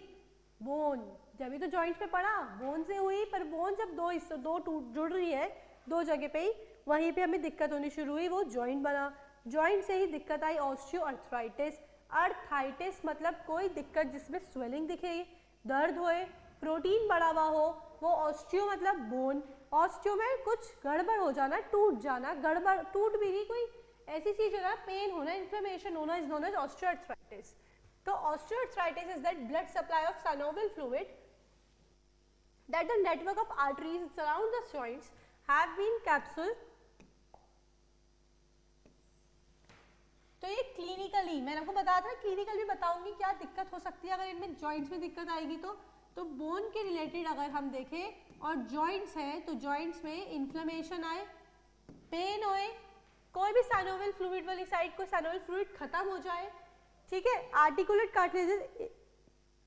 बोन। जब भी तो जॉइंट पे पढ़ा, बोन से हुई, पर बोन जब दो जुड़ रही है दो जगह पे ही, वहीं पे हमें दिक्कत होनी शुरू हुई, वो जॉइंट बना। जॉइंट से ही दिक्कत आई ऑस्टियोआर्थराइटिस। अर्थाइटिस मतलब कोई दिक्कत जिसमें स्वेलिंग दिखे, दर्द होए, प्रोटीन बढ़ा हुआ हो, वो ऑस्टियो मतलब बोन। ऑस्टियो में कुछ गड़बड़ हो जाना, टूट जाना, गड़बड़ टूट भी नहीं, कोई ऐसी चीज होना, पेन होना, इन्फ्लेमेशन होना, इज नोन एज ऑस्टियोआर्थराइटिस। तो osteoarthritis is that blood supply of synovial fluid that the network of arteries surround the joints have been capsule। तो ये क्लिनिकली मैंने आपको बताया था, क्लिनिकल भी बताऊंगी क्या दिक्कत हो सकती है अगर इनमें जॉइंट्स में दिक्कत आएगी। तो बोन के रिलेटेड अगर हम देखें और जॉइंट्स है तो जॉइंट्स में इन्फ्लेमेशन आए, पेन होए, कोई भी साइनोवियल फ्लूइड वाली साइड को साइनोवियल फ्लूइड खत्म हो जाए, ठीक है, आर्टिकुलेट कार्टिलेजेस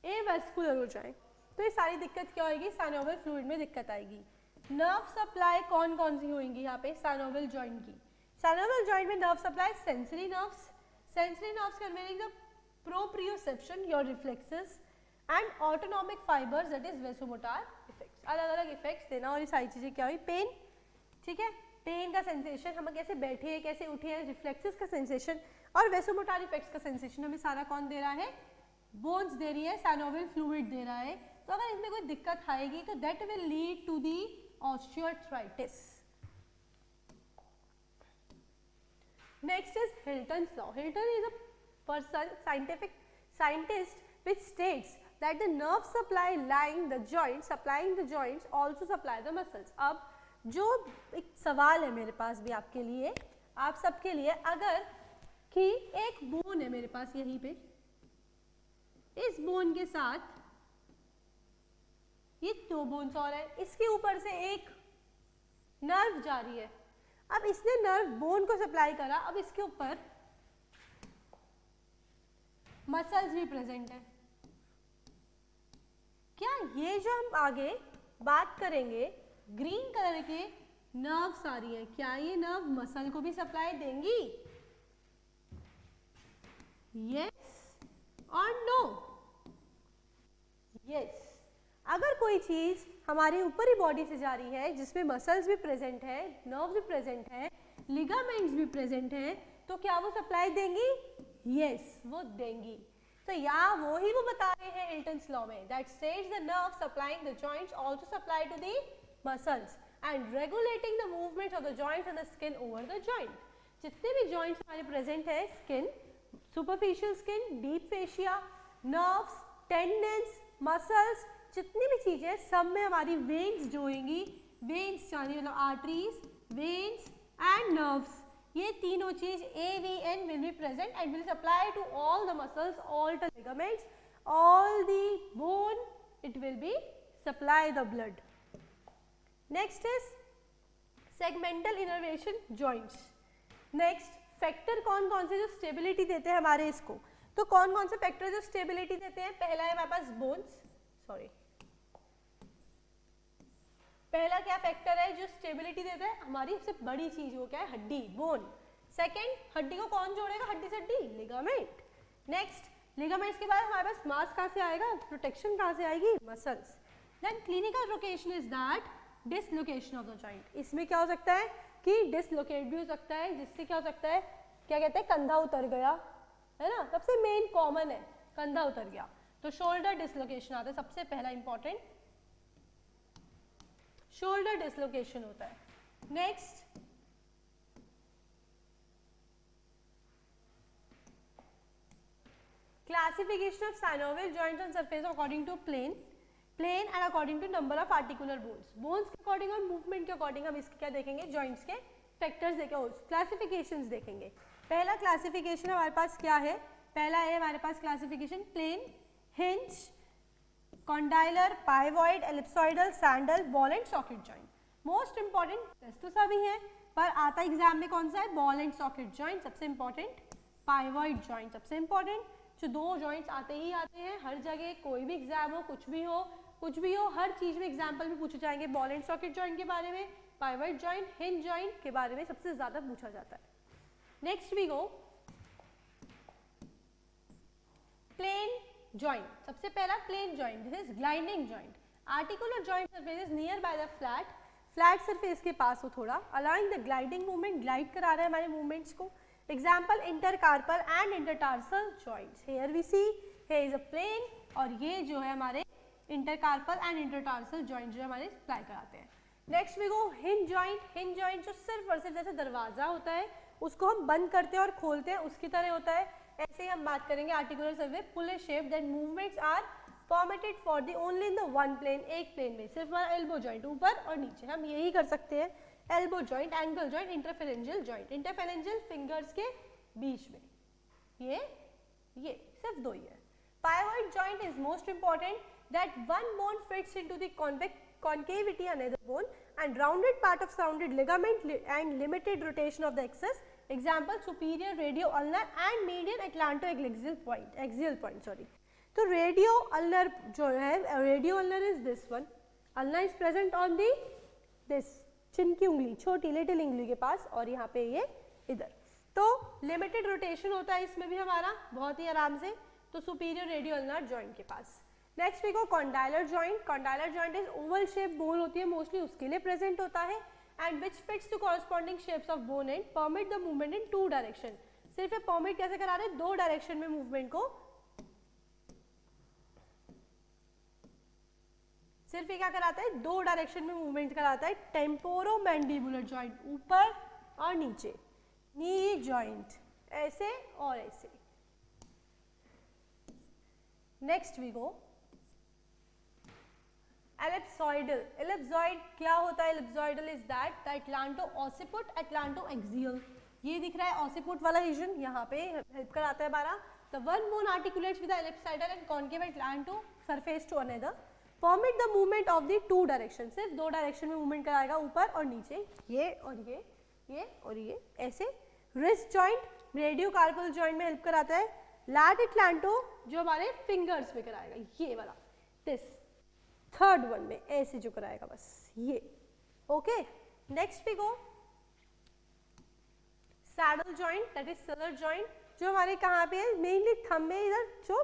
एवास्कुलर हो जाए, तो ये सारी दिक्कत क्या होगी? साइनोवियल फ्लूइड में दिक्कत आएगी। नर्व सप्लाई कौन कौन सी होंगी यहाँ पे? साइनोवियल जॉइंट की। साइनोवियल जॉइंट में nerve supply sensory nerves conveying the proprioception, your reflexes and autonomic fibres that is vasomotor effects. अलग अलग इफेक्ट्स देना, और ये सारी चीजें क्या हुई? पेन, ठीक है, पेन का सेंसेशन, हम कैसे बैठे हैं, कैसे उठे हैं, रिफ्लेक्सेस का सेंसेशन और वेसोमोटर इफेक्ट्स का सेंसेशन हमें सारा कौन दे रहा है? बोन्स दे रही है, साइनोवियल फ्लूइड दे रहा है। तो अगर इसमें कोई दिक्कत आएगी तो that will lead to the osteoarthritis. Next is Hilton's law. Hilton is a person scientist which states that the nerve supply lying the joints, supplying the joints also supply the muscles। अब जो एक सवाल है मेरे पास भी आपके लिए, आप सबके लिए, अगर कि एक बोन है मेरे पास यहीं पे, इस बोन के साथ ये दो बोन्स और है, इसके ऊपर से एक नर्व जा रही है। अब इसने नर्व बोन को सप्लाई करा, अब इसके ऊपर मसल्स भी प्रेजेंट है। क्या ये जो हम आगे बात करेंगे ग्रीन कलर के नर्व्स आ रही है, क्या ये नर्व मसल को भी सप्लाई देंगी? यस और नो? यस। अगर कोई चीज हमारे ऊपरी बॉडी से जा रही है जिसमें मसल्स भी प्रेजेंट है, नर्व्स भी प्रेजेंट है, लिगामेंट्स भी प्रेजेंट है, तो क्या वो सप्लाई देंगी? यस, वो देंगी। तो यहाँ वो बता रहे हैं हिल्टन्स लॉ में, that states the nerve supplying the joints also supply to the muscles and regulating the movement of the joint and the skin over the joint. जितने भी जॉइंट्स हमारे प्रेजेंट है, skin, superficial skin, deep fascia, nerves, tendons, muscles, जितनी भी चीजें, सब में हमारी वेन्स जो होंगी, वेन्स यानी मतलब आर्टरीज, वेन्स एंड नर्व्स, ये तीनों चीज AVN will be present and will supply to all the muscles, all the ligaments, all the bone, it will be supply the blood. Next is segmental innervation joints. Next factor कौन कौन से जो stability देते हैं हमारे इसको, तो कौन कौन से फैक्टर जो स्टेबिलिटी देते हैं? पहला है हमारे पास बोन्स, पहला क्या फैक्टर है जो स्टेबिलिटी देता है? हमारी सबसे बड़ी चीज वो क्या है? हड्डी, बोन। सेकंड, हड्डी को कौन जोड़ेगा? हड्डी से हड्डी, लिगामेंट। नेक्स्ट, लिगामेंट्स के बाद हमारे पास मास कहाँ से आएगा? प्रोटेक्शन कहाँ से आएगी? Muscles. Then clinical location is that dislocation of the joint. इसमें क्या हो सकता है कि डिसलोकेट भी हो सकता है, जिससे क्या हो सकता है, क्या कहते हैं, कंधा उतर गया, है ना, सबसे मेन कॉमन है कंधा उतर गया, तो शोल्डर डिसलोकेशन आता है, सबसे पहला इंपॉर्टेंट शोल्डर डिसलोकेशन होता है। Next, classification of synovial joints on surface according to plane and according to number of articular bones के अकॉर्डिंग और मूवमेंट के अकॉर्डिंग हम इसके क्या देखेंगे? जॉइंट्स के फैक्टर्स देखेंगे, क्लासिफिकेशंस देखेंगे। पहला क्लासिफिकेशन हमारे पास क्या है? पहला है हमारे पास classification plane, hinge, condylar, pivot, ellipsoidal, saddle, ball and socket joint. Most important test तो सभी है, पर आता एग्जाम में कौन सा है? बॉल एंड सॉकेट जॉइंट सबसे इंपॉर्टेंट, पाइवॉइड जॉइंट सबसे इंपॉर्टेंट। जो दो जॉइंट्स आते ही आते हैं हर जगह, कोई भी एग्जाम हो, कुछ भी हो, हर चीज में एग्जाम्पल भी पूछे जाएंगे। बॉल एंड सॉकेट जॉइंट के बारे में, पाइवॉइड जॉइंट, हिंज जॉइंट के बारे में सबसे ज्यादा पूछा जाता है। Next we go plane joint. सबसे पहला plane joint, this is gliding joint. Articular joint surface is near by the flat surface के पास हो थोड़ा, allowing the gliding movement, glide करा रहा है हमारे movements को. Example intercarpal and intertarsal joints. Here we see, here is a plane और ये जो है हमारे intercarpal and intertarsal joint जो हमारे apply कराते हैं. Next we go hinge joint. Hinge joint जो सिर्फ और सिर्फ जैसे दरवाजा होता है उसको हम बंद करते हैं और खोलते हैं उसकी तरह होता है. ऐसे ही हम बात करेंगे articular surface pulley shape that movements are permitted for the only in the one plane, एक प्लेन में. सिर्फ हमारा एल्बो जॉइंट ऊपर और नीचे, हम यही कर सकते हैं. Elbow joint, ankle joint, interphalangeal joint. Interphalangeal fingers के बीच में, ये सिर्फ दो ही है. Pivot joint is most important that one bone fits into the concavity another bone and rounded part of surrounded ligament and limited rotation of the axis. Example superior radio ulnar and median atlantoaxial point. तो radio ulnar जो है, radio ulnar is this one. Ulnar is present on the this चिन की उंगली, छोटी little उंगली के पास, और यहाँ पे ये इधर. तो लिमिटेड रोटेशन होता है इसमें भी हमारा बहुत ही आराम से. तो सुपीरियर रेडियो अल्नर जॉइंट के पास. Next we go condylar joint. Condylar joint is oval shape bone होती है मोस्टली, उसके लिए प्रेजेंट होता है. And which fits to corresponding shapes of bone and permit the movement in two direction. सिर्फ ये परमिट कैसे करा रहे हैं, दो डायरेक्शन में मूवमेंट को. सिर्फ ये क्या कराता है, दो डायरेक्शन में मूवमेंट कराता है. टेम्पोरोमैंडिबुलर जॉइंट ऊपर और नीचे. नी जॉइंट ऐसे और ऐसे. Next we go ellipsoidal. Ellipsoid क्या होता है, ellipsoidal is that the atlanto occiput atlanto axial. ये दिख रहा है ऑसिपुट वाला रीजन, यहाँ पे हेल्प कराता है हमारा. The one bone articulates with the ellipsoidal and concave atlanto surface to another. Permit the movement of the two direction. सिर्फ दो डायरेक्शन में मूवमेंट कराएगा, ऊपर और नीचे, ये और ये और ये ऐसे. Wrist joint radio carpal joint में हेल्प कराता है. लैट अटलांटो जो हमारे फिंगर्स में कराएगा, ये वाला दिस थर्ड वन में ऐसे जो कराएगा बस ये. Okay, next we go saddle joint that is saddle joint जो हमारे कहाँ पे है, मेनली थंब में इधर, जो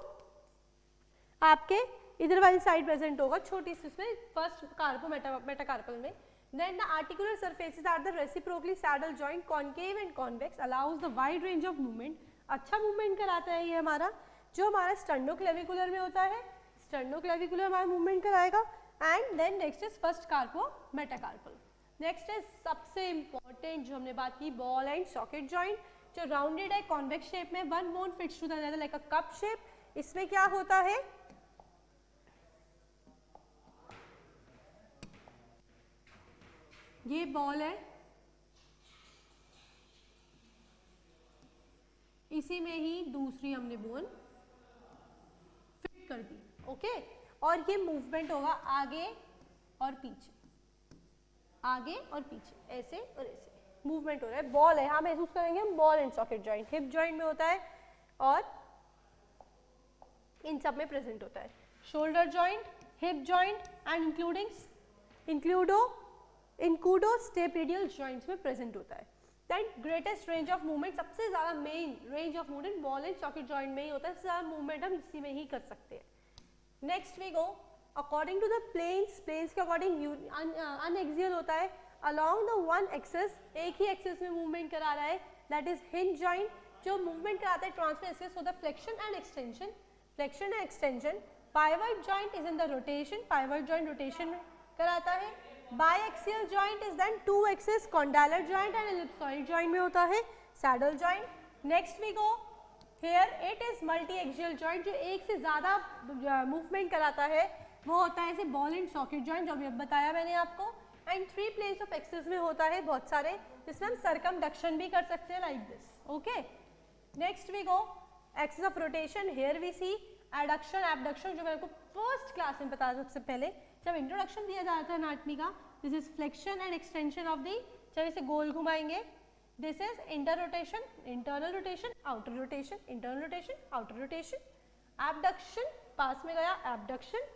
आपके इधर वाली साइड प्रेजेंट होगा छोटी सी उसमें फर्स्ट कार्पो मेटाकार्पल में. Then the articular surfaces are the reciprocally saddle joint, concave and convex, allows the wide range of movement. अच्छा मूवमेंट कराता है ये हमारा. जो हमारा स्टर्नोक्लेविकुलर में होता है, स्टर्नोक्लेविकुलर हमारा मूवमेंट कराएगा. And then next is first carpometacarpal. Next is सबसे इंपॉर्टेंट जो हमने बात की, बॉल एंड सॉकेट जॉइंट जो राउंडेड है कॉन्वेक्स शेप में. One bone fits to the other like a cup shape. इसमें क्या होता है, ये बॉल है, इसी में ही दूसरी हमने बोन फिट कर दी. ओके, और ये मूवमेंट होगा आगे और पीछे, आगे और पीछे, ऐसे और ऐसे मूवमेंट हो रहा है. बॉल है, हाँ महसूस करेंगे हम. Ball and socket joint hip joint में होता है और इन सब में प्रेजेंट होता है. Shoulder joint, hip joint and incudostapedial joints में प्रेजेंट होता है. Then greatest range of movement, सबसे ज्यादा main range of movement ball and socket joint में ही होता है. सबसे ज्यादा मूवमेंट हम इसी में ही कर सकते हैं. Next we go according to the planes. Planes के अकॉर्डिंग अनएक्सियल होता है. अलॉन्ग द वन एक्सिस, एक ही एक्सिस में मूवमेंट करा रहा है, दैट इज हिंज जॉइंट जो मूवमेंट कराता है transfer axis for the flexion and extension. Flexion and extension. Pivot joint is in the rotation. Pivot joint rotation में कराता है. Biaxial joint is then two axis. Condylar joint and ellipsoid joint में होता है. Saddle joint. Next we go here it is multi axial joint जो एक से ज्यादा मूवमेंट कराता है, वो होता है ऐसे बॉल एंड सॉकेट जॉइंट जो अभी बताया मैंने आपको. And three planes of axis में होता है बहुत सारे, जिसमें हम सरकमडक्शन भी कर सकते हैं like this. Okay, next we go axis of rotation. Here we see adduction abduction जो मेरे को फर्स्ट क्लास में बताया सबसे पहले जब इंट्रोडक्शन दिया जाता है एनाटॉमी का. This is flexion and extension of the, जब इसे गोल घुमाएंगे. This is inter rotation, internal rotation, outer rotation, internal rotation, outer rotation. Abduction पास में गया, abduction,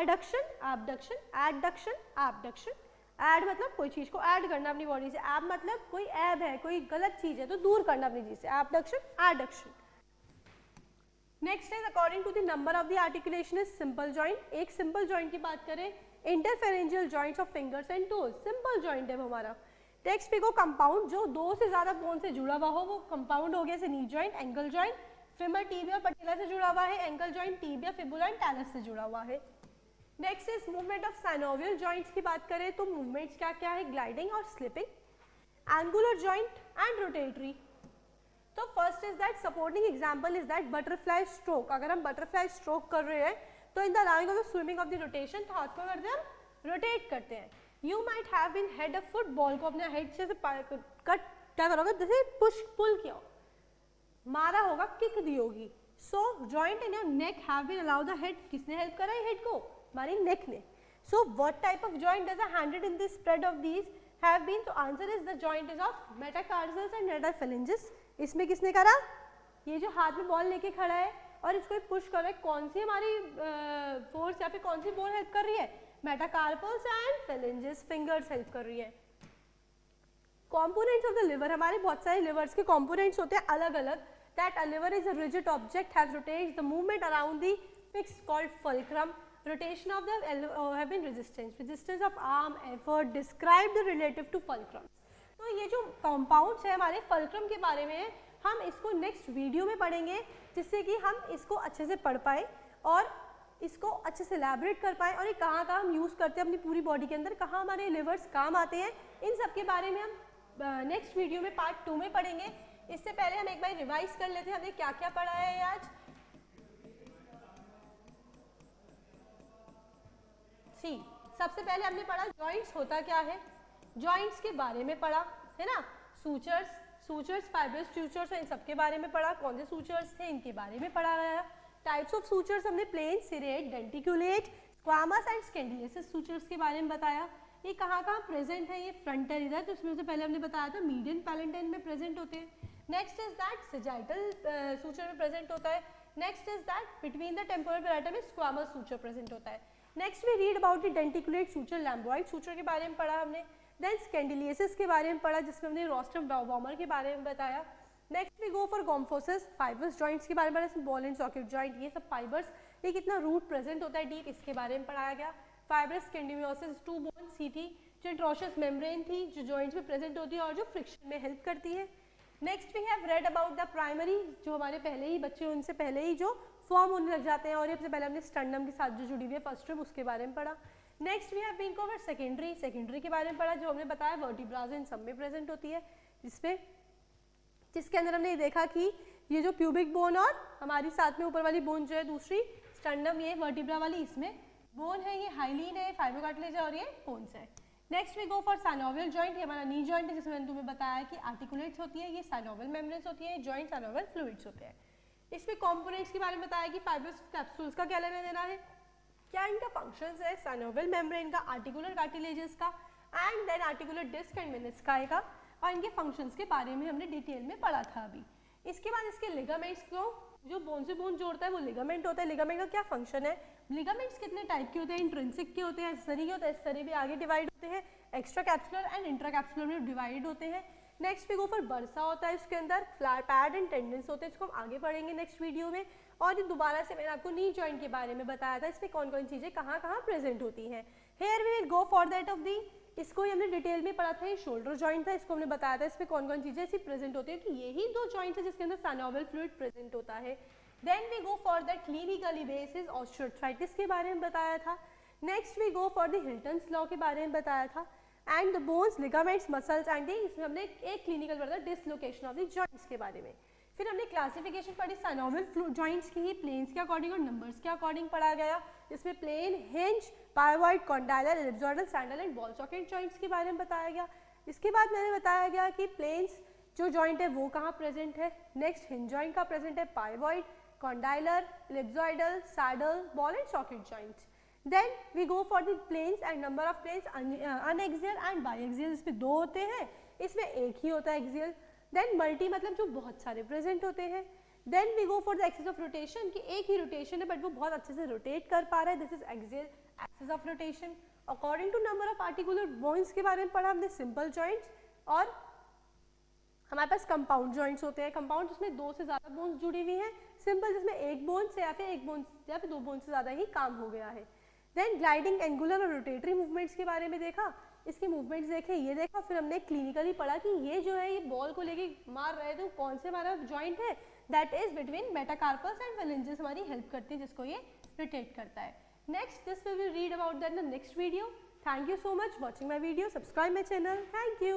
adduction, abduction, adduction, abduction. Add मतलब कोई चीज को ऐड करना अपनी बॉडी से. एब मतलब कोई ऐब है, कोई गलत चीज है तो दूर करना अपनी चीज से. Abduction, adduction. Next is according to the number of the articulation is simple joint. एक सिंपल जॉइंट की बात करें, interphalangeal joints of fingers and toes, simple joint है वो हमारा। नेक्स्ट पे को कंपाउंड, जो दो से ज्यादा बोन से जुड़ा हुआ हो वो कंपाउंड हो गया, जैसे knee joint, ankle joint, femur tibia और पटेला से जुड़ा हुआ है, ankle joint tibia, fibula and talus से जुड़ा हुआ है। Next is movement of synovial joints की बात करें तो मूवमेंट्स क्या क्या है, ग्लाइडिंग और slipping, angular joint and rotatory. तो first is that supporting example is that butterfly stroke. अगर हम बटरफ्लाई स्ट्रोक कर रहे हैं तो in the allowing of the swimming of the rotation, तो हाथ को करते हैं हम रोटेट करते हैं। You might have been head a football को अपने हेड से कट क्या करोगे, जैसे पुश पुल किया, मारा होगा, किक दी होगी। So joint in your neck have been allow the head, किसने हेल्प करा है हेड को, हमारी नेक ने। So what type of joint does a handed in this spread of these have been, तो answer is the joint is of metacarpals and metaphalanges. इसमें किसने करा, ये जो हाथ में बॉल लेके खड़ा है और इसको पुश कर रहा है, कौन सी हमारी फोर्स या फिर कौन सी बॉल हेल्प कर रही है, metacarpals and phalanges, fingers help कर रही है। कंपोनेंट्स ऑफ द लिवर, हमारे बहुत सारे लिवर्स के कंपोनेंट्स होते हैं अलग अलग। That a lever is a rigid object has rotates the movement around the fix called fulcrum. Rotation of the have been resistance of arm effort describe the relative to fulcrum. तो ये जो compounds है हमारे fulcrum के बारे में, हम इसको नेक्स्ट वीडियो में पढ़ेंगे, जिससे कि हम इसको अच्छे से पढ़ पाए और इसको अच्छे से एलैबोरेट कर पाए, और ये कहाँ कहाँ हम यूज़ करते हैं अपनी पूरी बॉडी के अंदर, कहाँ हमारे लिवर्स काम आते हैं, इन सब के बारे में हम नेक्स्ट वीडियो में पार्ट 2 में पढ़ेंगे। इससे पहले हम एक बार रिवाइज कर लेते हैं हमने क्या क्या पढ़ा है आज। सी, सबसे पहले हमने पढ़ा जॉइंट्स होता क्या है, जॉइंट्स के बारे में पढ़ा है ना, सूचर्स, फाइब्रस सूचर्स, इन सब के बारे में पढ़ा, कौन से सूचर्स थे इनके बारे में पढ़ा गया। टाइप्स ऑफ सूचर्स हमने plane, Siret, डेंटिकुलेट, squamous and स्कैंडिलियस sutures के बारे में बताया। ये कहाँ कहाँ प्रेजेंट है, ये फ्रंटल इधर, तो उसमें से पहले हमने बताया था मीडियन पैलेटाइन में प्रेजेंट होते हैं। Next is that sagittal suture में प्रेजेंट होता है। Next is that between the temporal parietal में स्क्वामस सूचर प्रेजेंट होता है। Next we read about the denticulate suture, lambdoid suture के बारे में पढ़ा हमने। देन स्कैंडिलियसिस के बारे में पढ़ा, जिसमें हमने रोस्ट्रम वॉर्मर के बारे में बताया। Next we go for gomphosis, fibres joints के बारे में पढ़ा, बॉल एंड सॉकेट जॉइंट, ये सब फाइबर्स, ये कितना रूट प्रेजेंट होता है डीप, इसके बारे में पढ़ाया गया। फाइब्रस स्कैंडिमियोसिस, टू बोन सी थी, जो इंट्रोशियस मेम्ब्रेन थी, जो जॉइंट्स में प्रेजेंट होती है और जो फ्रिक्शन में हेल्प करती है। Next we have read about the primary, जो हमारे पहले ही बच्चे उनसे पहले ही जो फॉर्म होने लग जाते हैं, और ये सबसे पहले हमने स्टर्नम के साथ जो जुड़ी हुई है फर्स्ट ट्रिप, उसके बारे में पढ़ा। Next we have been cover secondary के बारे में पढ़ा, जो हमने बताया वर्टिब्रास इन सब में प्रेजेंट होती है, जिसके अंदर हमने देखा कि ये जो प्यूबिक बोन और हमारी साथ में ऊपर वाली बोन जो है दूसरी स्टर्नम, ये वर्टिब्रा वाली इसमें बोन है, ये हाइलीन है, फाइब्रोकार्टिलेज है और ये बोन्स है। Next we go for synovial joint, ये हमारा नी जॉइंट है, जिसमें मैंने तुम्हें बताया कि आर्टिकुलेट्स होती है, ये साइनोवियल मेम्ब्रेन्स होती है, जॉइंट साइनोवियल फ्लूइड्स होते हैं। इसमें कंपोनेंट्स के बारे में बताया कि फाइब्रस कैप्सूल्स का क्या लेना देना है, क्या इनका फंक्शंस है, साइनोवियल मेम्ब्रेन का, आर्टिकुलर कार्टिलेजेस का, and then articular disc and menisci का, और इनके फंक्शंस के बारे में हमने डिटेल में पढ़ा था अभी। इसके बाद इसके लिगामेंट्स को, जो बोन से बोन जोड़ता है वो लिगामेंट होता है, लिगामेंट का क्या फंक्शन है, लिगामेंट्स कितने टाइप के होते हैं, इंट्रिंसिक के होते हैं, एक्सटर्नल के होते हैं, एक्सटर्नल भी आगे डिवाइड होते हैं, extra capsular and intra capsular में डिवाइड होते हैं। Next we go for bursa होता है, इसके अंदर फ्लैट पैड एंड टेंडेंस होते हैं, इसको हम आगे पढ़ेंगे नेक्स्ट वीडियो में। और ये दोबारा से मैंने आपको नी जॉइंट के बारे में बताया था, इसमें कौन कौन चीज़ें कहाँ कहाँ प्रेजेंट होती हैं। Here we will go for that of the, इसको हमने डिटेल में पढ़ा था, ये शोल्डर जॉइंट था, इसको हमने बताया था इसमें कौन कौन चीज़ें ऐसी प्रेजेंट होती है, कि यही दो जॉइंट है जिसके अंदर साइनोवियल फ्लूइड प्रेजेंट होता है। Then we go for the clinically basis osteoarthritis के बारे में बताया था। Next we go for the Hilton's law के बारे में बताया था, and the bones, ligaments, muscles and इसमें हमने एक क्लिनिकल पढ़ा था डिसलोकेशन ऑफ द जॉइंट्स के बारे में। फिर हमने क्लासिफिकेशन पढ़ी साइनोवियल जॉइंट्स की ही, प्लेन्स के अकॉर्डिंग और नंबर्स के अकॉर्डिंग पढ़ा गया, जिसमें plane, hinge, pivot, condylar, ellipsoidal, saddle and ball socket joints के बारे में बताया गया। इसके बाद मैंने बताया गया कि प्लेन्स जो जॉइंट है वो कहाँ प्रेजेंट है। नेक्स्ट हिंज जॉइंट का प्रेजेंट है pivot, condylar, ellipsoidal, saddle, ball and socket joints. Then we go for the planes and number of planes, unaxial and biaxial, इसमें दो होते हैं, इसमें एक ही होता है एक्सियल। Then multi मतलब जो बहुत सारे प्रेजेंट होते हैं। Then we go for the axis of rotation, कि एक ही रोटेशन है बट वो बहुत अच्छे से रोटेट कर पा रहा है, this is axial axis of rotation. According to number of articular bones के बारे में पढ़ा हमने सिंपल जॉइंट्स, और हमारे पास कंपाउंड जॉइंट्स होते हैं, कंपाउंड जिसमें 2 से ज़्यादा बोन्स जुड़ी हुई हैं, सिंपल जिसमें एक बोन से या फिर एक बोन या फिर 2 बोन से ज़्यादा ही काम हो गया है। देन ग्लाइडिंग, एंगुलर और रोटेटरी मूवमेंट्स के बारे में देखा, इसके मूवमेंट्स देखे, ये देखा, फिर हमने क्लिनिकली पढ़ा कि ये जो है ये बॉल को लेके मार रहे थे, कौन से हमारा जॉइंट है, that is between metacarpus and phalanges हमारी हेल्प करती है जिसको ये रोटेट करता है। Next this we will read about that in the next video. Thank you so much watching my video, subscribe my channel, thank you.